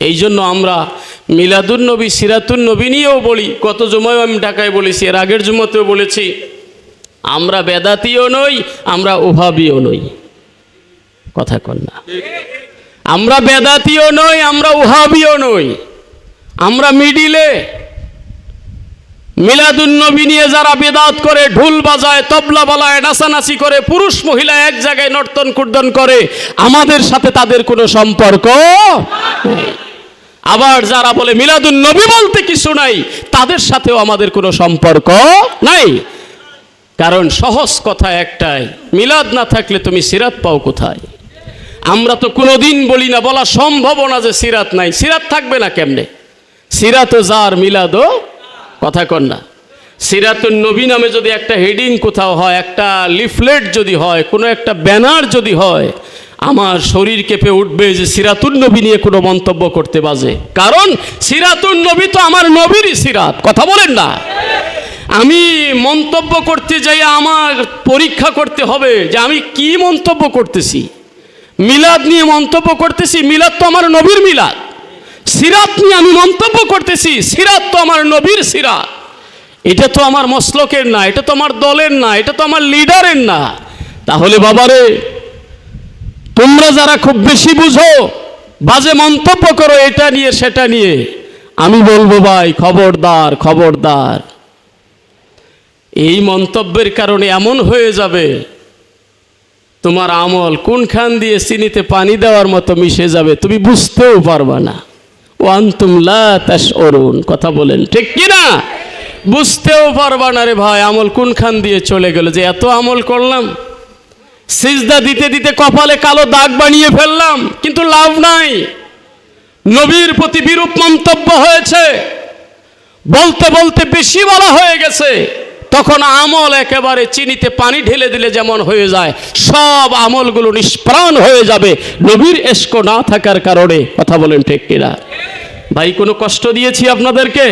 এই জন্য আমরা মিলাদুন্নবী সিরাতুন্নবী নিয়েও বলি, গত জুমায় আমি ঢাকায় বলেছি, এর আগের জুমাতেও বলেছি, আমরা বেদাতিও নই, আমরা ওহাবিও নই। কথা কন না? আমরা বেদাতিও নই, আমরা ওহাবিও নই, আমরা মিডিলে। মিলাদুন্নবী নিয়ে যারা বেদাত করে, ঢোল বাজায়, তবলা বাজায়, নাচানাচি করে, পুরুষ মহিলা এক জায়গায় নর্তন কুর্দন করে, আমাদের সাথে তাদের কোনো সম্পর্ক নেই। আবার যারা বলে মিলাদুন্নবী বলতে কিছু নাই, তাদের সাথেও আমাদের কোনো সম্পর্ক নাই। কারণ সহজ কথা একটাই, মিলাদ না থাকলে তুমি সিরাত পাও কোথায়? আমরা তো কোনোদিন বলি না, বলা সম্ভব না যে সিরাত নাই। সিরাত থাকবে না কেমনে? সিরাতও যার, মিলাদও। কথা কন না? সিরাতুন নবী নামে যদি একটা হেডিং কোথাও হয়, একটা লিফলেট যদি হয়, কোনো একটা ব্যানার যদি হয়, আমার শরীর কেঁপে উঠবে যে সিরাতুন নবী নিয়ে কোনো মন্তব্য করতে বাজে। কারণ সিরাতুন নবী তো আমার নবীরই সিরাত। কথা বলেন না? আমি মন্তব্য করতে যাই, আমার পরীক্ষা করতে হবে যে আমি কি মন্তব্য করতেছি। মিলাদ নিয়ে মন্তব্য করতেছি, মিলাদ তো আমার নবীর মিলাদ। সিরাত নিয়ে আমি মন্তব্য করতেছি, সিরাত তো আমার নবীর সিরাত। এটা তো আমার মসলকের না, এটা তো আমার দলের না, এটা তো আমার লিডারের না। তাহলে বাবারে, তোমরা যারা খুব বেশি বুঝো, বাজে মন্তব্য করো এটা নিয়ে সেটা নিয়ে, আমি বলবো ভাই খবরদার, খবরদার। এই মন্তব্যের কারণে এমন হয়ে যাবে, তোমার আমল কোনখান দিয়ে চিনিতে পানি দেওয়ার মতো মিশে যাবে, তুমি বুঝতেও পারবা না। ওয়ান্তুম লা তাশউরুন। কথা বলেন ঠিক কি না? বুঝতেও পারবা না রে ভাই, আমল কোনখান দিয়ে চলে গেল, যে এত আমল করলাম, সিজদা দিতে দিতে কপালে কালো দাগ বানিয়ে ফেললাম, কিন্তু লাভ নাই। নবীর প্রতি বিরূপ মন্তব্য হয়েছে, বলতে বলতে বেশি বলা হয়ে গেছে, তখন আমল একেবারে চিনিতে পানি ঢেলে দিলে যেমন হয়ে যায়, সব আমলগুলো নিষ্প্রাণ হয়ে যাবে নবীর ইশক না থাকার কারণে। কথা বলেন ঠিক কিনা? ভাই কোনো কষ্ট দিয়েছি আপনাদেরকে?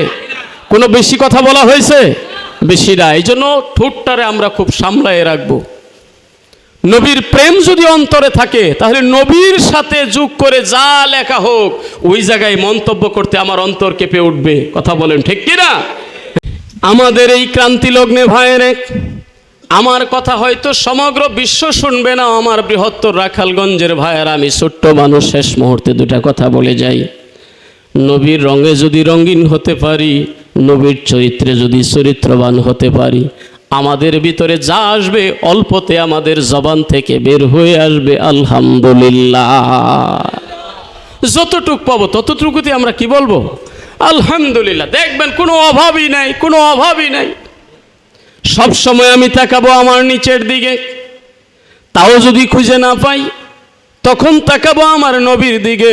কোনো বেশি কথা বলা হয়েছে? বেশি না। এই জন্য ঠোঁটটারে আমরা খুব সামলায় রাখবো। নবীর প্রেম যদি অন্তরে থাকে, তাহলে নবীর সাথে যোগ করে যা লেখা হোক, ওই জায়গায় মন্তব্য করতে আমার অন্তর কেঁপে উঠবে। কথা বলেন ঠিক কিনা? আমাদের এই ক্রান্তি লগ্নে ভাইয়েরে, আমার কথা হয়তো সমগ্র বিশ্ব শুনবে না, আমার বৃহত্তর রাখালগঞ্জের ভাইয়েরা, আমি ছোট্ট মানুষ, শেষ মুহূর্তে দুটা কথা বলে যাই। নবীর রঙে যদি রঙিন হতে পারি, নবীর চরিত্রে যদি চরিত্রবান হতে পারি, আমাদের ভিতরে যা আসবে অল্পতে আমাদের জবান থেকে বের হয়ে আসবে আলহামদুলিল্লাহ। যতটুক পাবো ততটুকুতে আমরা কি বলবো? আলহামদুলিল্লাহ। দেখবেন কোনো অভাবই নাই, কোনো অভাবই নাই। সব সময় আমি তাকাবো আমার নিচের দিকে, তাও যদি খুঁজে না পাই, তখন তাকাবো আমার নবীর দিকে।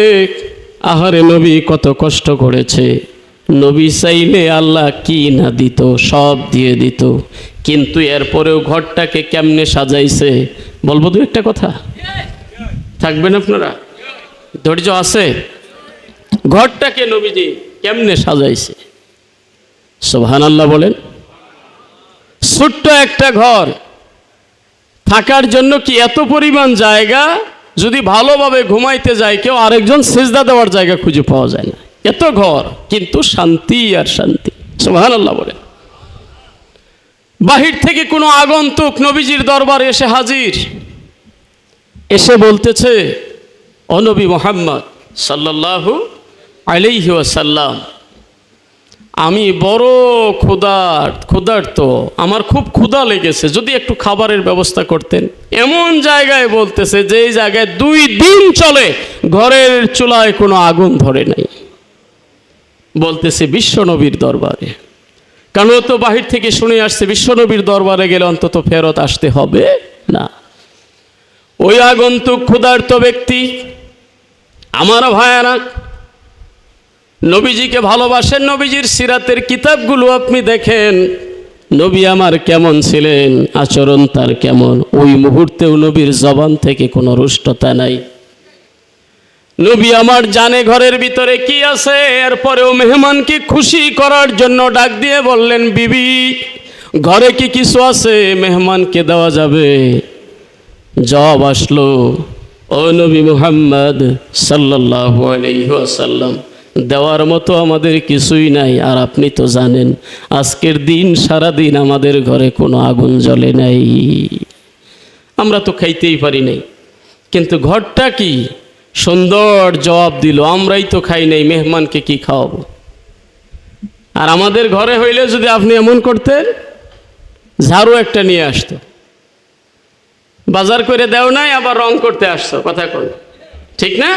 আহারে নবী কত কষ্ট করেছে, নবী চাইলে আল্লাহ কি না দিত, সব দিয়ে দিত, কিন্তু এরপরেও ঘরটাকে কেমনে সাজাইছে। বলবো দু একটা কথা, থাকবেন আপনারা? ধৈর্য আছে? ঘরটাকে নবীজি কেমনে সাজাইছে, সুবহানাল্লাহ বলেন। ছোট্ট একটা ঘর, থাকার জন্য কি এত পরিমাণ জায়গা, যদি ভালোভাবে ঘুমাইতে যায় কেউ, আরেকজন সিজদা দেওয়ার জায়গা খুঁজে পাওয়া যায় না। এত ঘর, কিন্তু শান্তি আর শান্তি, সুবহানাল্লাহ বলেন। বাহির থেকে কোনো আগন্তুক নবীজির দরবারে এসে হাজির, এসে বলতেছে, ও নবী মুহাম্মদ সাল্লাল্লাহু আলাইহি ওয়াসাল্লাম, আমি বড় ক্ষুধার্ত, আমার খুব ক্ষুধা লেগেছে, যদি একটু খাবারের ব্যবস্থা করতেন। এমন জায়গায় বলতেছে যেই জায়গায় 2 দিন চলে ঘরের চুলায় কোনো আগুন ধরে নাই। বলতেছে বিশ্বনবীর দরবারে, কারণ তো বাহির থেকে শুনে আসছে বিশ্বনবীর দরবারে গেলে অন্তত ফেরত আসতে হবে না। ওই আগন্তুক ক্ষুধার্ত ব্যক্তি, আমার ভাইয়ারা, নবীজিকে ভালোবাসেন, নবীজির সিরাতের কিতাবগুলো আপনি দেখেন, নবী আমার কেমন ছিলেন, আচরণ তার কেমন, ওই মুহূর্তেও নবীর জবান থেকে কোনো রুষ্টতা নাই। নবী আমার জানে ঘরের ভিতরে কি আছে, এরপরেও মেহমানকে খুশি করার জন্য ডাক দিয়ে বললেন, বিবি ঘরে কি কিছু আছে মেহমানকে দেওয়া যাবে? জবাব আসলো, ও নবী মুহাম্মদ সাল্লাল্লাহু আলাইহি ওয়াসাল্লাম, দেওয়ার মতো আমাদের কিছুই নাই। আর আপনি তো জানেন আজকের দিন সারা দিন আমাদের ঘরে কোনো আগুন জ্বলে নাই, আমরা তো খাইতেই পারি নাই। কিন্তু ঘরটা কি সুন্দর জবাব দিল, আমরাই তো খাই নাই, মেহমানকে কি খাওয়াবো? আর আমাদের ঘরে হইলে যদি আপনি এমন করতেন, ঝাড়ু একটা নিয়ে আসতো, বাজার করে দেও নাই, আবার রং করতে আসতো, কথা কই ঠিক না?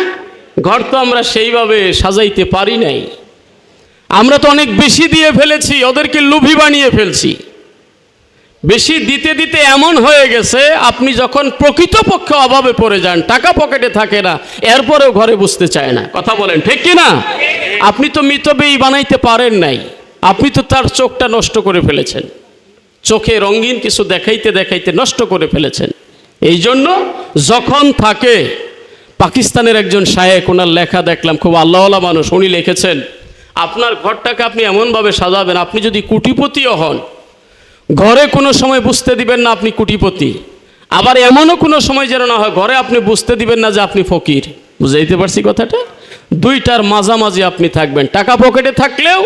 ঘর তো আমরা সেইভাবে সাজাইতে পারি নাই। আমরা তো অনেক বেশি দিয়ে ফেলেছি, ওদেরকে লোভী বানিয়ে ফেলছি। বেশি দিতে দিতে এমন হয়ে গেছে, আপনি যখন প্রকৃতপক্ষে অভাবে পড়ে যান, টাকা পকেটে থাকে না, এরপরেও ঘরে বুঝতে চায় না, কথা বলেন ঠিক কি না? আপনি তো মিতব্যয়ী বানাইতে পারেন নাই, আপনি তো তার চোখটা নষ্ট করে ফেলেছেন, চোখে রঙিন কিছু দেখাইতে দেখাইতে নষ্ট করে ফেলেছেন। এই জন্য যখন থাকে, পাকিস্তানের একজন শায়েখ, ওনার লেখা দেখলাম, খুব আল্লাহওয়ালা মানুষ, উনি লিখেছেন আপনার ঘরটাকে আপনি এমনভাবে সাজাবেন, আপনি যদি কোটিপতিও হন, ঘরে কোনো সময় বুঝতে দিবেন না আপনি কোটিপতি, আবার এমনও কোনো সময় যেন না হয় ঘরে আপনি বুঝতে দিবেন না যে আপনি ফকির। বুঝাইতে পারছি কথাটা? দুইটার মাঝামাঝি আপনি থাকবেন, টাকা পকেটে থাকলেও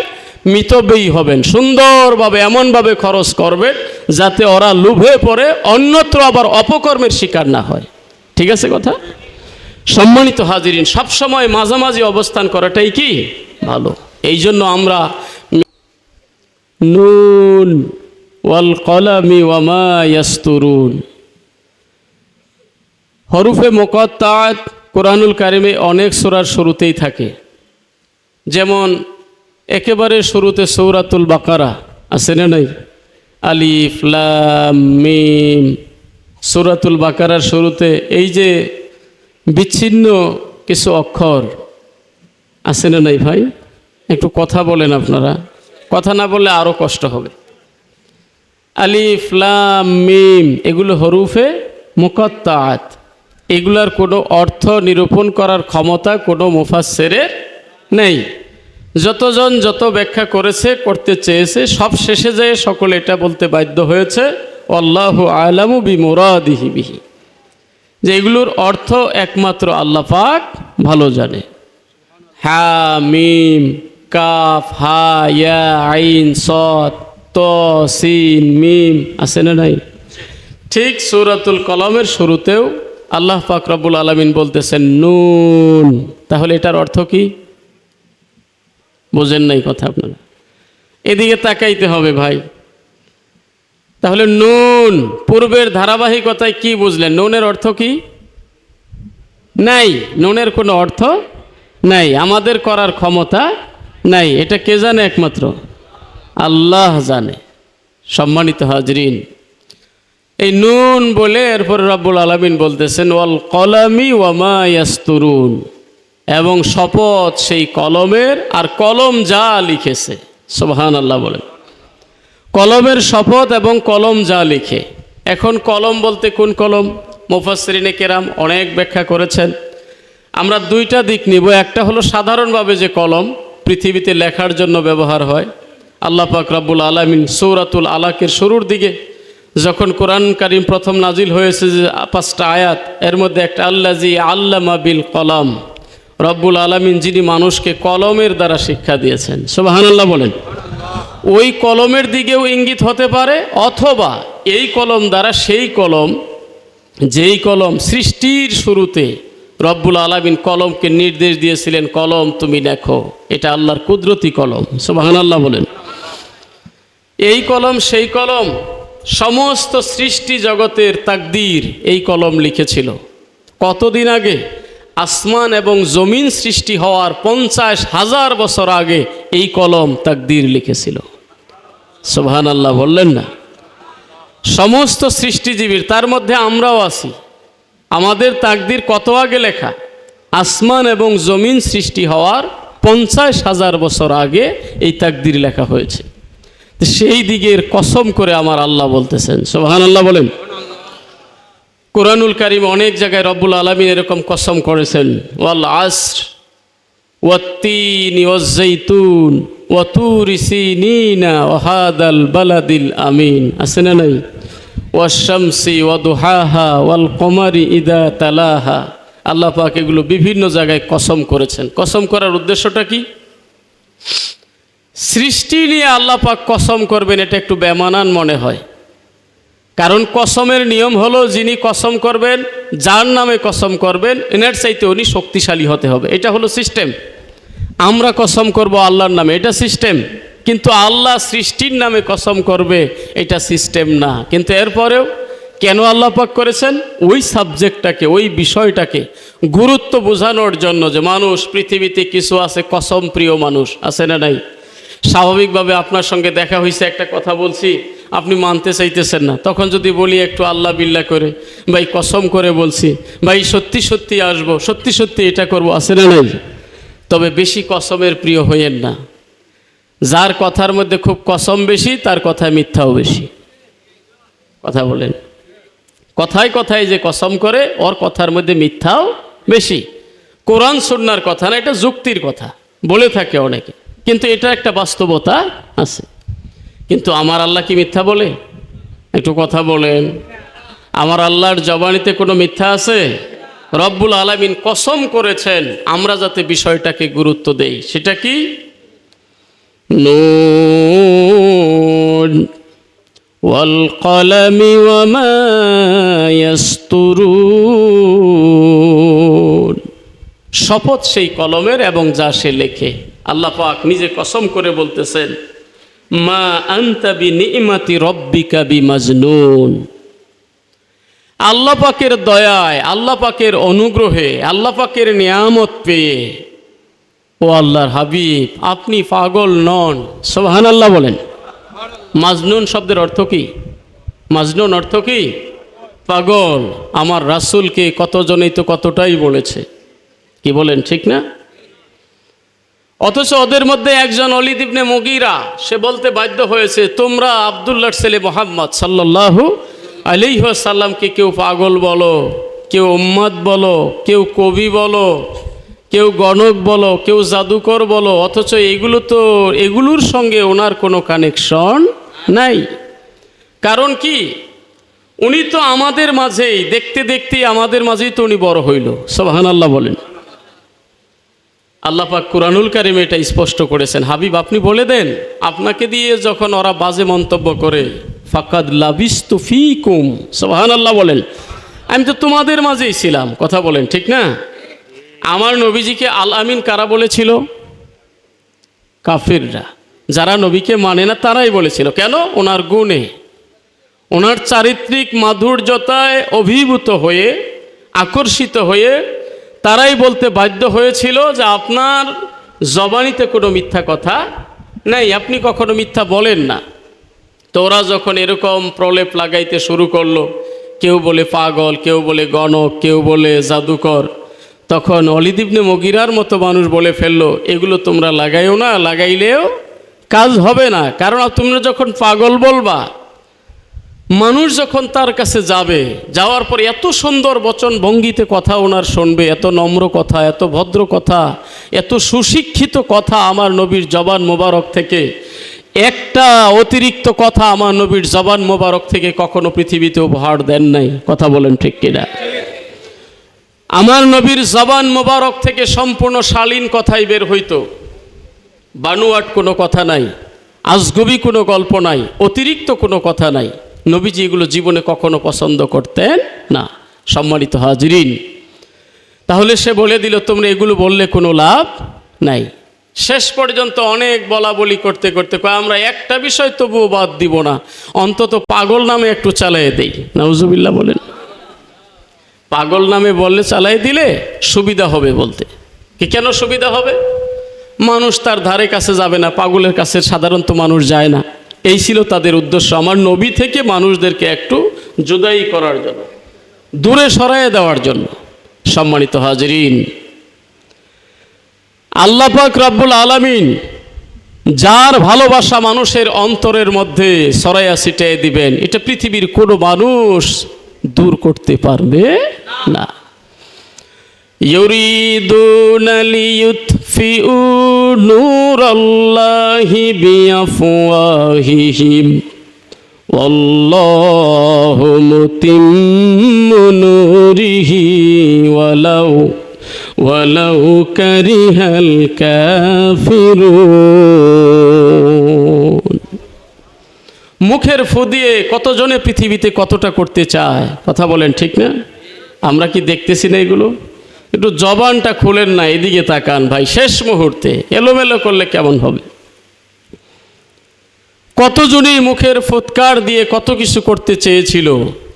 মিতব্যয়ী হবেন, সুন্দরভাবে এমনভাবে খরচ করবেন যাতে ওরা লোভে পড়ে অন্যত্র আবার অপকর্মের শিকার না হয়। ঠিক আছে কথা? সম্মানিত হাজিরিন, সবসময় মাঝামাঝি অবস্থান করাটাই কি ভালো। এই জন্য আমরা নুন ওয়াল কলামি ওয়া মা ইয়াসতুরুন, হরুফে মুকাত্তাআত কোরআনুল কারিমে অনেক সূরার শুরুতেই থাকে। যেমন একেবারে শুরুতে সূরাতুল বাকারা আছে না নাই? আলিফ লাম মিম, সূরাতুল বাকারার শুরুতে এই যে বিচ্ছিন্ন কিছু অক্ষর আছে না নাই ভাই? একটু কথা বলেন আপনারা, কথা না বললে আরও কষ্ট হবে। আলিফ লাম মিম এগুলো হরুফে মুকাত্তাআত, এগুলার কোনো অর্থ নিরূপণ করার ক্ষমতা কোনো মুফাসসিরের নেই। যতজন যত ব্যাখ্যা করেছে, করতে চেয়েছে, সব শেষে যেয়ে সকলে এটা বলতে বাধ্য হয়েছে আল্লাহু আ'লামু বিমুরাদিহি বিহি, যে এগুলোর অর্থ একমাত্র আল্লাহ পাক ভালো জানে। হা মিম কাফ হা ইয়া আইন সাদ ত সিন মিম আছে না নাই? ঠিক সূরাতুল কলমের শুরুতেও আল্লাহ পাক রব্বুল আলামিন বলতেছেন নুন। তাহলে এটার অর্থ কি? বোঝেন নাই কথা আপনারা? এদিকে তাকাইতে হবে ভাই। তাহলে নুন, পূর্বের ধারাবাহিকতায় কি বুঝলেন? নুনের অর্থ কি? নাই, নুনের কোনো অর্থ নাই, আমাদের করার ক্ষমতা নাই। এটা কে জানে? একমাত্র আল্লাহ জানে। সম্মানিত হাজরিন, এই নুন বলে এরপর রব্বুল আলামিন বলতেছেন ওয়াল কলামি ওয়া মা ইয়াসতুরুন, এবং শপথ সেই কলমের আর কলম যা লিখেছে। সুবহানাল্লাহ বলেন। কলমের শপথ এবং কলম যা লিখে। এখন কলম বলতে কোন কলম? মুফাসসিরিনে কেরাম অনেক ব্যাখ্যা করেছেন। আমরা দুইটা দিক নিব। একটা হলো সাধারণভাবে যে কলম পৃথিবীতে লেখার জন্য ব্যবহার হয়। আল্লাহ পাক রব্বুল আলামিন সূরাতুল আলাকের শুরুর দিকে যখন কোরআন কারীম প্রথম নাজিল হয়েছে, যে 5টা আয়াত, এর মধ্যে একটা আল্লাযী আল্লামা বিল কলম, রব্বুল আলামিন যিনি মানুষকে কলমের দ্বারা শিক্ষা দিয়েছেন। সুবহানাল্লাহ বলেন। ওই কলমের দিকেও ইঙ্গিত হতে পারে, অথবা এই কলম দ্বারা সেই কলম, যেই কলম সৃষ্টির শুরুতে রব্বুল আলামিন কলমকে নির্দেশ দিয়েছিলেন কলম তুমি লেখো, এটা আল্লাহর কুদরতি কলম। সুবহানাল্লাহ বলেন। এই কলম সেই কলম, সমস্ত সৃষ্টি জগতের তাকদীর এই কলম লিখেছিল। কতদিন আগে? আসমান এবং জমিন সৃষ্টি হওয়ার 50,000 বছর আগে এই কলম তাকদীর লিখেছিল। সুবহানাল্লাহ বললেন না? সমস্ত সৃষ্টিজীবীর, তার মধ্যে আমরাও আছি, আমাদের তাকদীর কত আগে লেখা? আসমান এবং জমিন সৃষ্টি হওয়ার 50,000 বছর আগে এই তাকদীর লেখা হয়েছে। সেই দিকের কসম করে আমার আল্লাহ বলতেছেন। সুবহানাল্লাহ বলেন। কোরআনুল কারীম অনেক জায়গায় রব্বুল আলামিন এরকম কসম করেছেন, ওয়াল আসর ওয়াত্তিনি ওয়াজ্জাইতুন ওয়া তুরি সিনিনা ওয়া হাদাল বালাদিল আমিন, আছে না নাই? ওয়াশ শামসি ওয়া দুহাহা ওয়াল কমারি ইদা তালাহা আল্লাহ পাক এগুলো বিভিন্ন জায়গায় কসম করেছেন। কসম করার উদ্দেশ্যটা কি? সৃষ্টি নিয়ে আল্লাহ পাক কসম করবেন, এটা একটু বেমানান মনে হয়। কারণ কসমের নিয়ম হলো, যিনি কসম করবেন, যার নামে কসম করবেন, এনার চাইতে উনি শক্তিশালী হতে হবে। এটা হলো সিস্টেম। আমরা কসম করব আল্লাহর নামে, এটা সিস্টেম। কিন্তু আল্লাহ সৃষ্টির নামে কসম করবে, এটা সিস্টেম না। কিন্তু এরপরেও কেন আল্লাহ পাক করেছেন? ওই সাবজেক্টটাকে, ওই বিষয়টাকে গুরুত্ব বোঝানোর জন্য, যে মানুষ পৃথিবীতে কিছু আছে কসম প্রিয় মানুষ, আছে না নাই? স্বাভাবিকভাবে আপনার সঙ্গে দেখা হয়েছে, একটা কথা বলছি, আপনি মানতে চাইতেছেন না, তখন যদি বলি একটু আল্লাহ বিল্লাহ করে, ভাই কসম করে বলছি, ভাই সত্যি সত্যি আসবো, সত্যি সত্যি এটা করবো, আছে না নাই? তবে বেশি কসমের প্রিয় হইয়েন না। যার কথার মধ্যে খুব কসম বেশি, তার কথায় মিথ্যাও বেশি। কথা বলেন, কথায় কথায় যে কসম করে, ওর কথার মধ্যে মিথ্যাও বেশি। কোরআন সুন্নাহর কথা না, এটা যুক্তির কথা বলে থাকে অনেকে, কিন্তু এটা একটা বাস্তবতা আছে। কিন্তু আমার আল্লাহ কি মিথ্যা বলে? একটু কথা বলেন, আমার আল্লাহর জবানিতে কোনো মিথ্যা আছে? রব্বুল আলামিন কসম করেছেন, আমরা যাতে বিষয়টাকে গুরুত্ব দেই। সেটা কি? নুন ওয়াল কলামি ওয়া মা ইয়াসতুরুন। শপথ সেই কলমের এবং যা সে লেখে। আল্লাহ পাক নিজে কসম করে বলতেছেন, মা আনতা বিনিমাতি রব্বিকা বিমাজনুন। আল্লাহ পাকের দয়ায়, আল্লাহ পাকের অনুগ্রহে, আল্লাহ পাকের নিয়ামত পেয়ে ও আল্লাহর হাবিব, আপনি পাগল নন। সুবহানাল্লাহ বলেন। মাজনুন শব্দের অর্থ কি? মাজনুন অর্থ কি? পাগল। আমার রাসূলকে কতজনেই তো কতটাই বলেছে, কি বলেন, ঠিক না? অথচ ওদের মধ্যে একজন ওলীদ ইবনে মুগীরা, সে বলতে বাধ্য হয়েছে, তোমরা আব্দুল্লাহর ছেলে মুহাম্মদ সাল্লাল্লাহু আলাইহি ওয়াসাল্লামকে কেউ পাগল বলো, কেউ উম্মাদ বলো, কেউ কবি বলো, কেউ গণক বলো, কেউ জাদুকর বলো, অথচ এগুলোর সঙ্গে ওনার কোনো কানেকশন নাই। কারণ কি? উনি তো আমাদের মাঝেই, দেখতে দেখতে আমাদের মাঝেই তো উনি বড় হইল। সুবহানাল্লাহ বলেন। আল্লাহ পাক কুরআনুল কারীমে এটা স্পষ্ট করেছেন। হাবিব, আপনি বলে দেন, আপনাকে দিয়ে যখন ওরা বাজে মন্তব্য করে, ফাকাদ লাবিস্তু ফীকুম, সুবহানাল্লাহ বলেন, আমি তো তোমাদের মাঝেই ছিলাম। কথা বলেন, ঠিক না? আমার নবীজিকে আল আমিন কারা বলেছিল? কাফিররা, যারা নবীকে মানে না তারাই বলেছিল। কেন? ওনার গুণে, ওনার চারিত্রিক মাধুর্যতায় অভিভূত হয়ে, আকর্ষিত হয়ে তারাই বলতে বাধ্য হয়েছিল যে আপনার জবানিতে কোনো মিথ্যা কথা নাই, আপনি কখনো মিথ্যা বলেন না। তো ওরা যখন এরকম প্রলেপ লাগাইতে শুরু করলো, কেউ বলে পাগল, কেউ বলে গণক, কেউ বলে জাদুকর, তখন ওলীদ ইবনে মুগীরার মতো মানুষ বলে ফেললো, এগুলো তোমরা লাগাইও না, লাগাইলেও কাজ হবে না। কারণ তোমরা যখন পাগল বলবা, মানুষ যখন তার কাছে যাবে, যাওয়ার পর এত সুন্দর বচন ভঙ্গিতে কথা ওনার শুনবে, এত নম্র কথা, এত ভদ্র কথা, এত সুশিক্ষিত কথা আমার নবীর জবান মোবারক থেকে, একটা অতিরিক্ত কথা আমার নবীর জবান মোবারক থেকে কখনো পৃথিবীতে উপহার দেন নাই। কথা বলেন, ঠিক কিনা? আমার নবীর জবান মোবারক থেকে সম্পূর্ণ শালীন কথাই বের হইতো, বানুয়াট কোনো কথা নাই, আজগুবি কোনো গল্প নাই, অতিরিক্ত কোনো কথা নাই। নবীজি এগুলো জীবনে কখনো পছন্দ করতেন না। সম্মানিত হাজিরিন, তাহলে সে বলে দিল, তোমরা এগুলো বললে কোনো লাভ নাই। শেষ পর্যন্ত অনেক বলা বলি করতে করতে আমরা একটা বিষয় তবুও বাদ দিব না, অন্তত পাগল নামে একটু চালিয়ে দেই। নাউজুবিল্লাহ বলেন। পাগল নামে বললে, চালাই দিলে সুবিধা হবে। বলতে কি কেন সুবিধা হবে? মানুষ তার ধারে কাছে যাবে না, পাগলের কাছে সাধারণত মানুষ যায় না। এই ছিল তাদের উদ্দেশ্য, আমার নবী থেকে মানুষদেরকে একটু জুদাই করার জন্য, দূরে সরাইয়ে দেওয়ার জন্য। সম্মানিত হাজিরিন, আল্লাহ পাক রব্বুল আলামিন যার ভালোবাসা মানুষের অন্তরের মধ্যে ছড়াইয়া ছিটিয়ে দিবেন, এটা পৃথিবীর কোনো মানুষ দূর করতে পারবে না। ইউরিদুনা লিইউতফিউ নূরাল্লাহি বিআফওয়াহিহিম ওয়াল্লাহু মুতিম্মু নূরিহি ওয়ালাউ কারিহাল কাফিরুন। মুখের ফু দিয়ে কতজনে পৃথিবীতে কতটা করতে চায়, কথা বলেন ঠিক না? আমরা কি দেখতেছি না এগুলো? একটু জবানটা খুলেন না, এদিকে তাকান ভাই। শেষ মুহূর্তে এলোমেলো করলে কেমন হবে? কতজনই মুখের ফুৎকার দিয়ে কত কিছু করতে চেয়েছিল,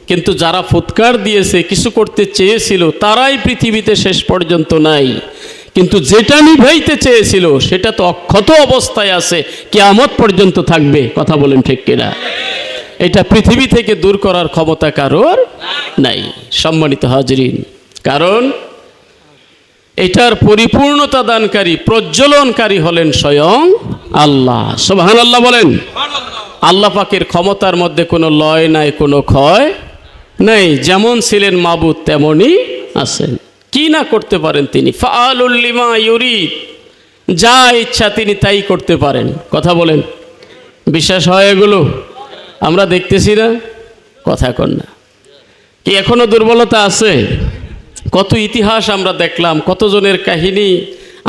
কিন্তু যারা ফুৎকার দিয়েছে, কিছু করতে চেয়েছিল, তারাই পৃথিবীতে শেষ পর্যন্ত নাই। কিন্তু যেটা নিভাইতে চেয়েছিল সেটা তো অক্ষত অবস্থায় আছে, কিয়ামত পর্যন্ত থাকবে, কথা বলেন ঠিক কিনা? এটা পৃথিবী থেকে দূর করার ক্ষমতা কারোর নাই, সম্মানিত হাজরিন। কারণ এটার পরিপূর্ণতা দানকারী, প্রজ্বলনকারী হলেন স্বয়ং আল্লাহ। সুবহানাল্লাহ বলেন। আল্লাহ পাকের ক্ষমতার মধ্যে কোনো লয় নাই, কোনো ক্ষয় নাই। যেমন ছিলেন মাবুদ তেমনই আছেন। কি না করতে পারেন তিনি? ফাআলুল লিমা ইউরিদ, যা ইচ্ছা তিনি তাই করতে পারেন, কথা বলেন। বিশ্বাস হয় এগুলো? আমরা দেখতেছি না, কথা কন না। কি এখনো দুর্বলতা আছে? কত ইতিহাস আমরা দেখলাম, কতজনের কাহিনী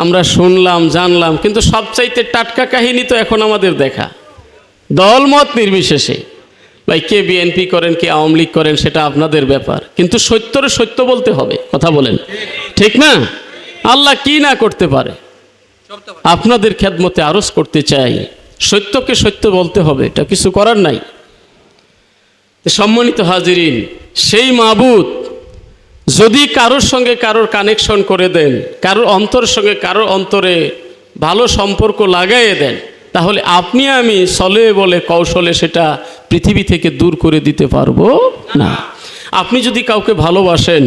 আমরা শুনলাম, জানলাম, কিন্তু সবচাইতে টাটকা কাহিনী তো এখন আমাদের দেখা। দলমত নির্বিশেষে, ভাই কে বিএনপি করেন, কে আওয়ামী লীগ করেন, সেটা আপনাদের ব্যাপার, কিন্তু সত্যরে সত্য বলতে হবে, কথা বলেন ঠিক না? আল্লাহ কি না করতে পারে? আপনাদের খেদমতে আরজ করতে চাই, সত্যকে সত্য বলতে হবে, এটা কিছু করার নাই। সম্মানিত হাজিরিন, সেই মাবুদ যদি কারোর সঙ্গে কারোর কানেকশন করে দেন, কারোর অন্তরের সঙ্গে কারোর অন্তরে ভালো সম্পর্ক লাগাইয়ে দেন, তাহলে আপনি আমি চলে বলে কৌশলে সেটা পৃথিবী থেকে দূর করে দিতে পারবো না। আপনি যদি কাউকে ভালোবাসেন,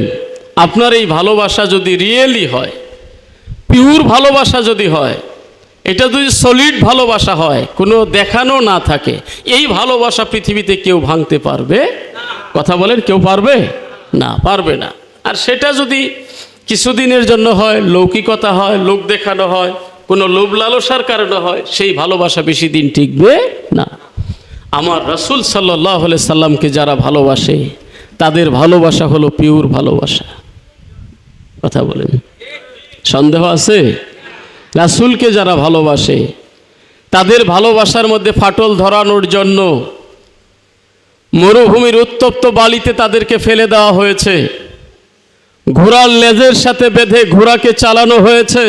আপনার এই ভালোবাসা যদি রিয়েলি হয়, পিওর ভালোবাসা যদি হয়, এটা যদি সলিড ভালোবাসা হয়, কোনো দেখানো না থাকে, এই ভালোবাসা পৃথিবীতে কেউ ভাঙতে পারবে? কথা বলেন, কেউ পারবে না, পারবে না। আর সেটা যদি কিছুদিনের জন্য হয়, লৌকিকতা হয়, লোক দেখানো হয়, কোনো লোভ লালসার কারণে হয়, সেই ভালোবাসা বেশি দিন টিকবে না। আমার রাসূল সাল্লাল্লাহু আলাইহি সাল্লামকে যারা ভালোবাসে, তাদের ভালোবাসা হলো পিওর ভালোবাসা, কথা বলেন। সন্দেহ আছে? রাসূলকে যারা ভালোবাসে, তাদের ভালোবাসার মধ্যে ফাটল ধরানোর জন্য মরুভূমির উত্তপ্ত বালিতে তাদেরকে ফেলে দেওয়া হয়েছে, ঘোড়ার লেজের সাথে বেঁধে ঘোড়াকে চালানো হয়েছে,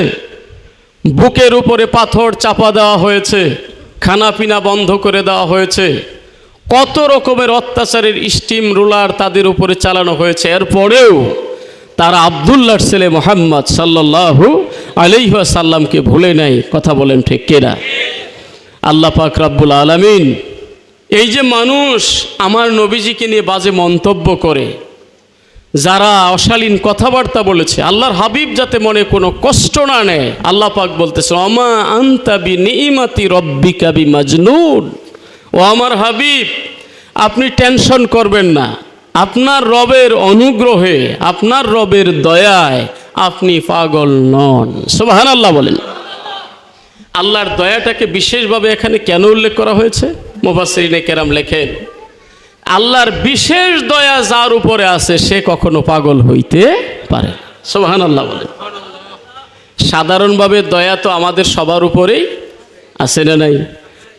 বুকের উপরে পাথর চাপা দেওয়া হয়েছে, খানাপিনা বন্ধ করে দেওয়া হয়েছে, কত রকমের অত্যাচারের স্টিম রুলার তাদের উপরে চালানো হয়েছে। এরপরেও তারা আব্দুল্লাহর ছেলে মুহাম্মদ সাল্লাল্লাহু আলাইহি ওয়াসাল্লামকে ভুলে নাই, কথা বলেন ঠিক কিনা? আল্লাহ পাক রব্বুল আলামিন এই যে মানুষ আমার নবীজিকে নিয়ে বাজে মন্তব্য করে, যারা অশালীন কথাবার্তা বলেছে, আল্লাহর হাবিব যাতে মনে কোনো কষ্ট না নেয়, আল্লাহ পাক বলতেছে আমা আনতা বিনিমাতি রব্বিকা বিমাজনুন। ও আমার হাবিব, আপনি টেনশন করবেন না, আপনার রবের অনুগ্রহে, আপনার রবের দয়ায় আপনি পাগল নন। সুবহানাল্লাহ বলেন। আল্লাহর দয়াটাকে বিশেষভাবে এখানে কেন উল্লেখ করা হয়েছে? মুফাসসিরিনে কেরাম লেখেন, আল্লাহর বিশেষ দয়া যার উপরে আছে সে কখনো পাগল হইতে পারে। সুবহানাল্লাহ বলেন। সাধারণভাবে দয়া তো আমাদের সবার উপরেই আছে না নাই?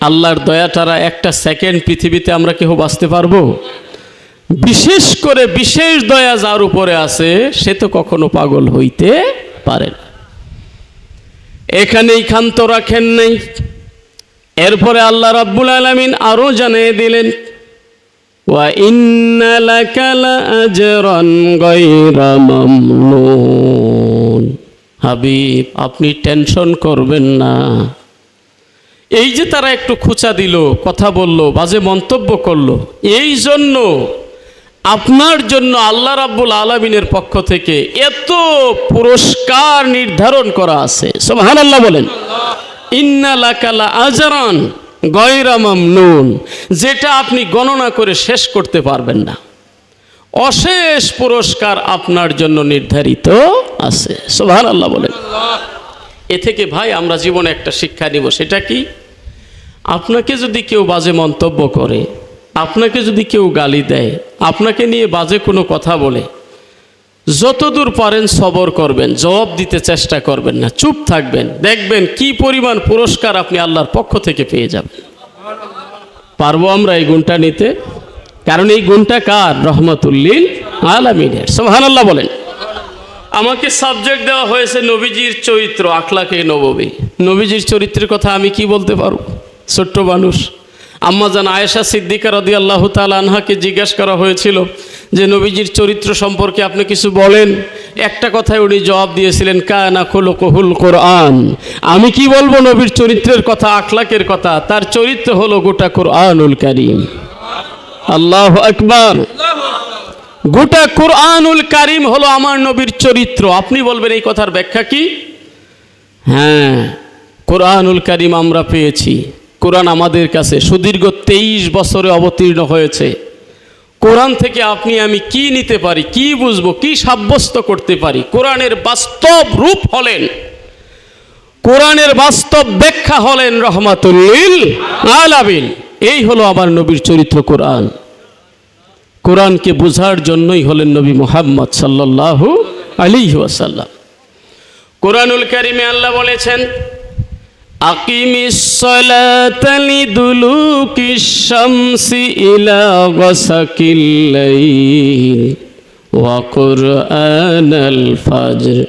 আল্লাহর দয়াটারা একটা সেকেন্ড পৃথিবীতে আমরা কেউ বাঁচতে পারবো? বিশেষ করে বিশেষ দয়া যার উপরে আছে সে তো কখনো পাগল হইতে পারে না। এখানেই ক্ষান্ত রাখেন নাই। এরপরে আল্লাহ রাব্বুল আলামিন আরো জানিয়ে দিলেন, ওয়া ইন্না লাকা লাআজরান গায়রা মামনুন। হাবিব, আপনি টেনশন করবেন না। এই যে তারা একটু খোঁচা দিল, কথা বলল, বাজে মন্তব্য করলো, এই জন্য আপনার জন্য আল্লাহ রাব্বুল আলামিনের পক্ষ থেকে এত পুরস্কার নির্ধারণ করা আছে। সুবহানাল্লাহ বলেন। ইন্না লাকা লাআজরান গায়রা মামনুন, যেটা আপনি গণনা করে শেষ করতে পারবেন না। অশেষ পুরস্কার আপনার জন্য নির্ধারিত আছে। সুবহানাল্লাহ বলেন। এ থেকে ভাই আমরা জীবনে একটা শিক্ষা নিব। সেটা কি? আপনাকে যদি কেউ বাজে মন্তব্য করে, আপনাকে যদি কেউ গালি দেয়, আপনাকে নিয়ে বাজে কোনো কথা বলে, যতদূর পারেন সবর করবেন, জবাব দিতে চেষ্টা করবেন না, চুপ থাকবেন। দেখবেন কি পরিমাণ পুরস্কার আপনি আল্লাহর পক্ষ থেকে পেয়ে যাবেন। পারবো আমরা এই গুণটা নিতে? কারণ এই গুণটা কার? রহমাতুল্লিল আলামিনের। সুবহানাল্লাহ বলেন। আমাকে সাবজেক্ট দেওয়া হয়েছে নবীজির চরিত্র, আখলাকে নববী। নবীজির চরিত্রের কথা আমি কি বলতে পারব? ছোট্ট মানুষ। আম্মা জান আয়েশা সিদ্দিকা রাদিয়াল্লাহু তাআলা আনহাকে জিজ্ঞাসা করা হয়েছিল যে নবীজির চরিত্র সম্পর্কে আপনি কিছু বলেন। একটা কথায় উনি জবাব দিয়েছিলেন, কানা খুলুকুহুল কোরআন। আমি কি বলবো নবীর চরিত্রের কথা, আখলাকের কথা? তার চরিত্র হলো গোটা কোরআনুল কারীম। আল্লাহু আকবার। গোটা কোরআনুল কারীম হলো আমার নবীর চরিত্র। আপনি বলবেন এই কথার ব্যাখ্যা কি? হ্যাঁ, কোরআনুল কারীম আমরা পেয়েছি। কোরআন আমাদের কাছে সুদীর্ঘ 23 বছরে অবতীর্ণ হয়েছে। কোরআন থেকে আপনি আমি কি নিতে পারি, কি বুঝবো, কি সাব্যস্ত করতে পারি? কোরআনের বাস্তব রূপ হলেন, কোরআনের বাস্তব ব্যাখ্যা হলেন রহমাতুল্লিল আলামিন। এই হলো আমার নবীর চরিত্র কোরআন। কোরআনকে বোঝার জন্যই হলেন নবী মুহাম্মদ সাল্লাল্লাহু আলাইহি ওয়াসাল্লাম। কোরআনুল কারীমে আল্লাহ বলেছেন, আকিমিস সালাতা লিদুলুকিশ শামসি ইলা গাসাকিল লাইল ওয়া কুরআনাল ফাজর